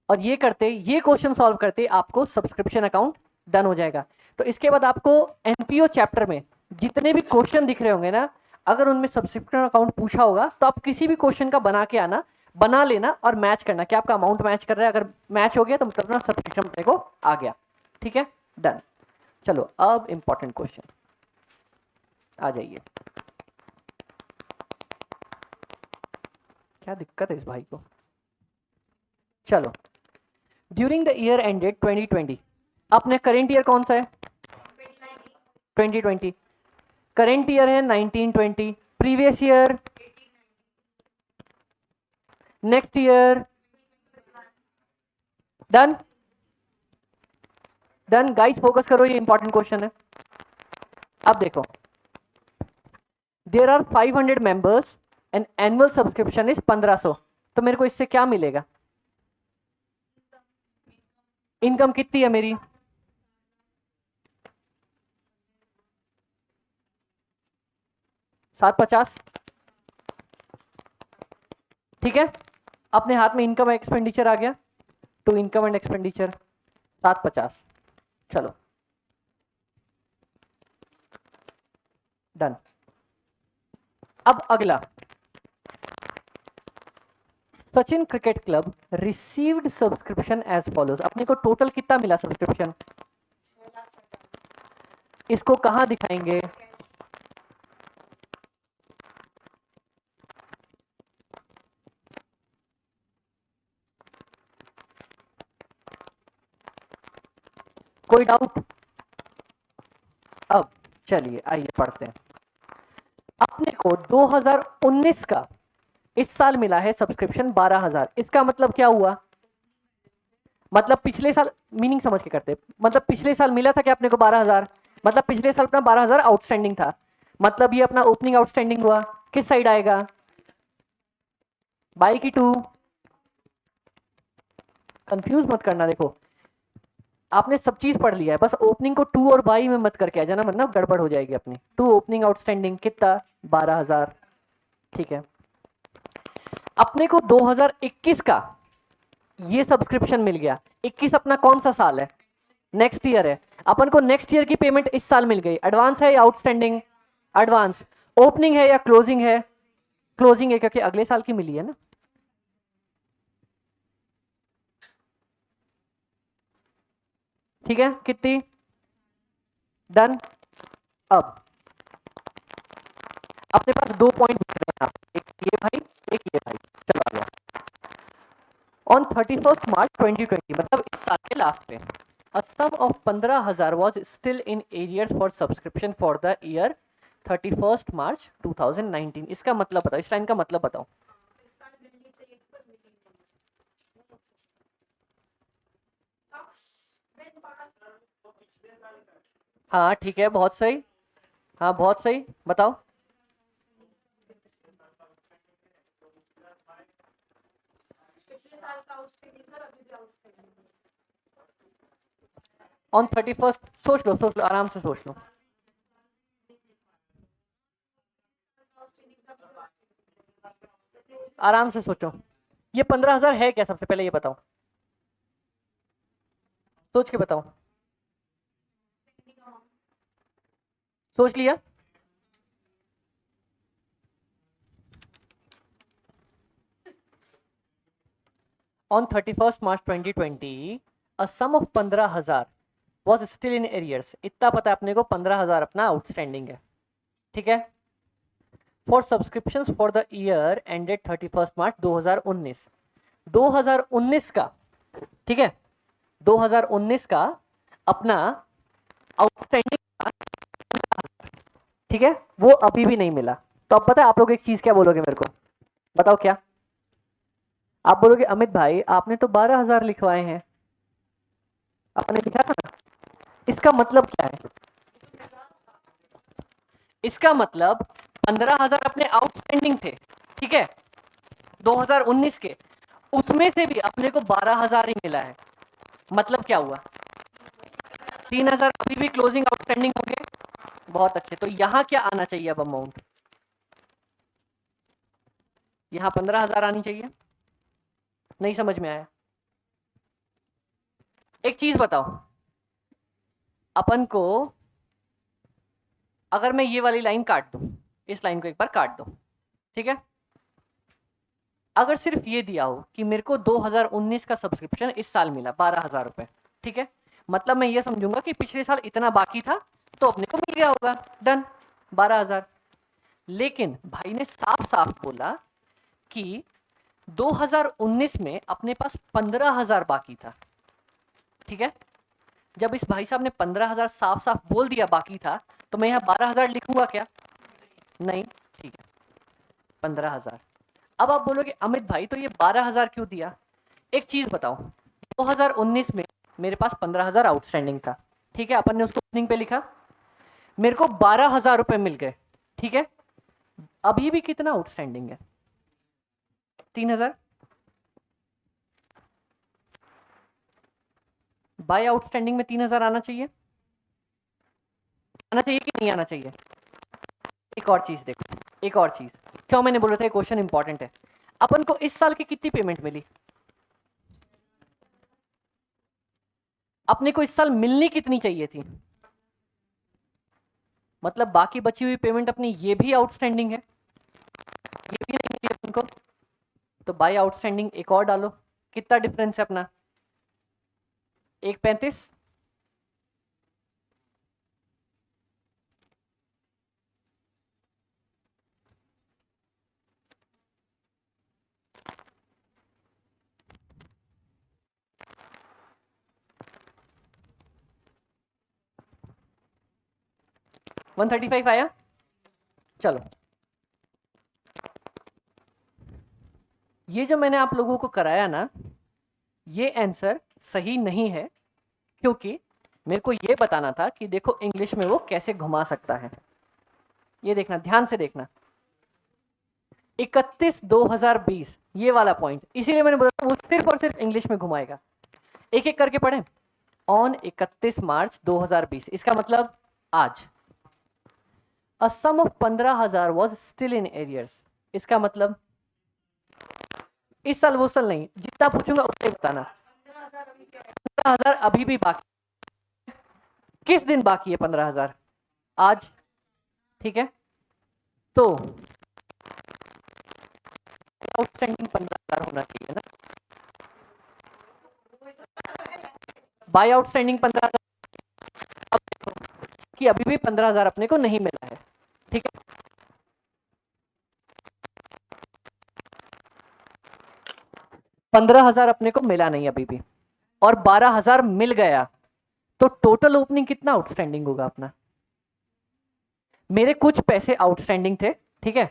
और ये क्वेश्चन सॉल्व करते आपको सब्सक्रिप्शन अकाउंट डन हो जाएगा। तो इसके बाद आपको एनपीओ चैप्टर में जितने भी क्वेश्चन दिख रहे होंगे ना, अगर उनमें सब्सक्रिप्शन अकाउंट पूछा होगा तो आप किसी भी क्वेश्चन का बना के आना, बना लेना और मैच करना कि आपका अमाउंट मैच कर रहा है। अगर मैच हो गया तो मतलब ना सब्सक्रिप्शन अपने को आ गया। ठीक है, डन। चलो अब इंपॉर्टेंट क्वेश्चन आ जाइए। क्या दिक्कत है इस भाई को? चलो, ड्यूरिंग द ईयर एंडेड 2020, अपने करेंट ईयर कौन सा है? 2020। करेंट ईयर है 1920, previous year, next year, done. Done guys, focus करो, ये इंपॉर्टेंट क्वेश्चन है। अब देखो, there are 500 members and annual subscription is 1500, तो मेरे को इससे क्या मिलेगा? इनकम कितनी है मेरी? 750। ठीक है, अपने हाथ में इनकम एक्सपेंडिचर आ गया, टू इनकम एंड एक्सपेंडिचर 750। चलो डन। अब अगला, Sachin cricket club received subscription as follows, अपने को टोटल कितना मिला सब्सक्रिप्शन? इसको कहां दिखाएंगे? कोई डाउट? अब चलिए आइए पढ़ते हैं। अपने को 2019 का इस साल मिला है सब्सक्रिप्शन 12,000। इसका मतलब क्या हुआ? मतलब पिछले साल, मीनिंग समझ के करते, मतलब पिछले साल मिला था कि अपने को 12,000, मतलब पिछले साल अपना 12,000 आउटस्टैंडिंग था, मतलब ये अपना ओपनिंग आउटस्टैंडिंग हुआ। किस साइड आएगा? बाई की 2। कंफ्यूज मत करना, देखो आपने सब चीज पढ़ लिया है, बस ओपनिंग को 2 और बाई में मत करके आ जाना, मतलब गड़बड़ हो जाएगी अपनी। 2 ओपनिंग आउटस्टैंडिंग कितना? 12,000। ठीक है, अपने को 2021 का ये सब्सक्रिप्शन मिल गया। 21 अपना कौन सा साल है? नेक्स्ट ईयर है। अपन को नेक्स्ट ईयर की पेमेंट इस साल मिल गई। एडवांस है या आउटस्टैंडिंग? एडवांस। ओपनिंग है या क्लोजिंग है? क्लोजिंग है, क्योंकि अगले साल की मिली है ना। ठीक है, कितनी? डन। अब अपने पास 2 पॉइंट बच रहे हैं, एक ये भाई, एक ये भाई। चलो आ गया। ऑन 31st March 2020, मतलब इस साल के लास्ट पे, a sum of 15,000 was still in arrears for subscription for the year 31st March 2019। इसका मतलब बताओ, इस लाइन का मतलब बताओ। हाँ ठीक है, बहुत सही। हाँ बहुत सही, बताओ। पिछले साल का आउटस्टैंडिंग और अभी भी आउटस्टैंडिंग ऑन 31st, सोच लो सोच लो, आराम से सोच लो, आराम से सोचो। ये 15,000 है क्या? सबसे पहले ये बताओ, सोच के बताओ। सोच लिया? On 31st March 2020, a sum of 15,000 was still in arrears। इतना पता है अपने को, 15,000 अपना आउटस्टैंडिंग है। ठीक है, for subscriptions for the year ended 31st March 2019। 2019 का, ठीक है, 2019 का अपना आउटस्टैंडिंग, ठीक है, वो अभी भी नहीं मिला। तो अब पता है आप लोग एक चीज क्या बोलोगे मेरे को? बताओ क्या आप बोलोगे? अमित भाई आपने तो 12,000 लिखवाए हैं, आपने लिखा था ना। इसका मतलब क्या है? इसका मतलब 15,000 अपने आउटस्टैंडिंग थे, ठीक है, 2019 के, उसमें से भी अपने को 12,000 ही मिला है। मतलब क्या हुआ? 3,000 अभी भी क्लोजिंग आउटस्टैंडिंग होंगे। बहुत अच्छे, तो यहां क्या आना चाहिए अब अमाउंट? यहां 15,000 आनी चाहिए। नहीं समझ में आया? एक चीज बताओ, अपन को अगर मैं ये वाली लाइन काट दूं, इस लाइन को एक बार काट दो, ठीक है, अगर सिर्फ ये दिया हो कि मेरे को 2019 का सब्सक्रिप्शन इस साल मिला 12,000 रुपए, ठीक है, मतलब मैं ये समझूंगा कि पिछले साल इतना बाकी था तो अपने को मिल गया होगा, डन, 12,000। लेकिन भाई ने साफ साफ बोला कि 2019 में अपने पास 15,000 बाकी था, ठीक है। जब इस भाई साहब ने 15,000 साफ साफ बोल दिया बाकी था, तो मैं यहाँ 12,000 लिखूंगा क्या? नहीं, ठीक है, 15,000। अब आप बोलोगे अमित भाई तो ये 12,000 क्यों दिया? एक चीज बताओ, 2019 में मेरे पास 15,000 आउटस्टैंडिंग था, ठीक है, अपन ने उसको ओपनिंग पे लिखा, मेरे को 12,000 रुपए मिल गए, ठीक है। अभी भी कितना आउटस्टैंडिंग है? 3,000। बाय आउटस्टैंडिंग में 3,000 आना चाहिए, आना चाहिए कि नहीं आना चाहिए? एक और चीज देखो, एक और चीज, क्यों मैंने बोला था ये क्वेश्चन इंपॉर्टेंट है। अपन को इस साल की कितनी पेमेंट मिली? अपने को इस साल मिलनी कितनी चाहिए थी? मतलब बाकी बची हुई पेमेंट अपनी ये भी आउटस्टैंडिंग है, ये भी नहीं मिली अपन को, तो बाय आउटस्टैंडिंग एक और डालो, कितना डिफरेंस है अपना? 1,35। $135 आया। चलो, ये जो मैंने आप लोगों को कराया ना, ये आंसर सही नहीं है, क्योंकि मेरे को ये बताना था कि देखो इंग्लिश में वो कैसे घुमा सकता है। ये देखना, ध्यान से देखना, 31/2/2020 ये वाला पॉइंट, इसीलिए मैंने बोला वो सिर्फ और सिर्फ इंग्लिश में घुमाएगा। एक एक करके पढ़ें। ऑन 31 मार्च 2020, इसका मतलब आज। A sum of 15,000 was still in arrears, इसका मतलब इस साल वो साल नहीं, जितना पूछूंगा उतना ही बताना। 15,000 अभी क्या है? 15,000 अभी भी बाकी। किस दिन बाकी है 15,000? आज, ठीक है। तो आउटस्टैंडिंग 15,000 होना चाहिए ना, बाय आउटस्टैंडिंग 15,000। अब देखो कि अभी भी 15,000 अपने को नहीं मिला है, ठीक है। 15,000 अपने को मिला नहीं अभी भी, और 12,000 मिल गया, तो टोटल ओपनिंग कितना आउटस्टैंडिंग होगा अपना? मेरे कुछ पैसे आउटस्टैंडिंग थे, ठीक है,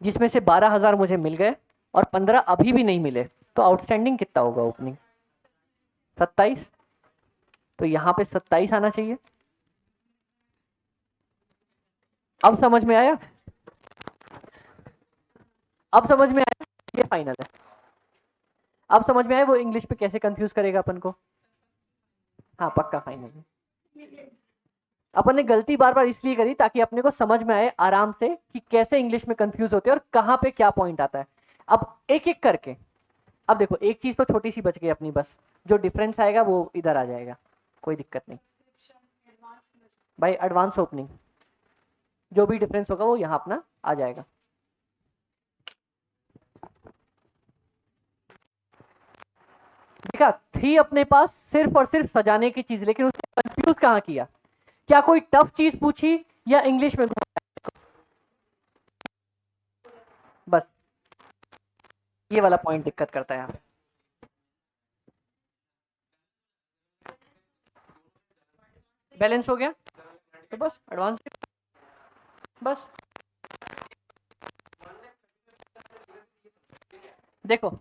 जिसमें से 12,000 मुझे मिल गए और 15 अभी भी नहीं मिले, तो आउटस्टैंडिंग कितना होगा ओपनिंग? 27। तो यहां पे 27 आना चाहिए। अब समझ में आया? अब समझ में आया? ये फाइनल है। अब समझ में आया वो इंग्लिश पे कैसे कंफ्यूज करेगा अपन को? हाँ पक्का फाइनल है। अपन ने गलती बार बार इसलिए करी ताकि अपने को समझ में आए आराम से कि कैसे इंग्लिश में कंफ्यूज होते हैं और कहाँ पे क्या पॉइंट आता है। अब एक एक करके, अब देखो एक चीज तो छोटी सी बच गई अपनी, बस जो डिफरेंस आएगा वो इधर आ जाएगा, कोई दिक्कत नहीं भाई। एडवांस ओपनिंग जो भी डिफरेंस होगा वो यहाँ अपना आ जाएगा। देखा, थी अपने पास सिर्फ और सिर्फ सजाने की चीज, लेकिन उसने कंफ्यूज कहाँ किया? क्या कोई टफ चीज पूछी या इंग्लिश में घुमाया? बस ये वाला पॉइंट दिक्कत करता है यहाँ पे। बैलेंस हो गया तो बस एडवांस, बस देखो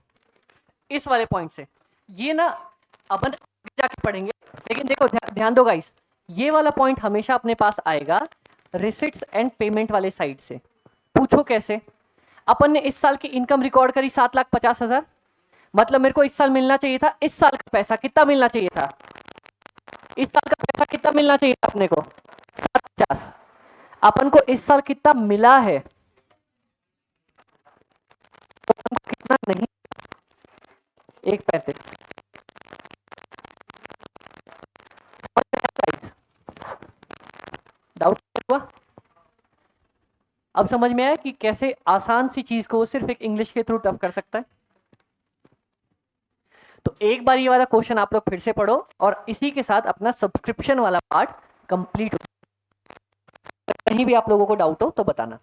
इस वाले पॉइंट से ये ना अपन आगे जाके पढ़ेंगे, लेकिन देखो ध्यान दो गाइस, ये वाला पॉइंट हमेशा अपने पास आएगा रिसिट्स एंड पेमेंट वाले साइड से। पूछो कैसे? अपन ने इस साल की इनकम रिकॉर्ड करी 7,50,000, मतलब मेरे को इस साल मिलना चाहिए था, इस साल का पैसा कितना मिलना चाहिए था? इस साल का पैसा कितना मिलना चाहिए था अपने को? 7,50। अपन को इस साल कितना मिला है? तो अपन को कितना नहीं, 1,35। डाउट हुआ? अब समझ में आया कि कैसे आसान सी चीज को सिर्फ एक इंग्लिश के थ्रू टफ कर सकता है। तो एक बार ये वाला क्वेश्चन आप लोग फिर से पढ़ो और इसी के साथ अपना सब्सक्रिप्शन वाला पार्ट कंप्लीट हो। कहीं भी आप लोगों को डाउट हो तो बताना।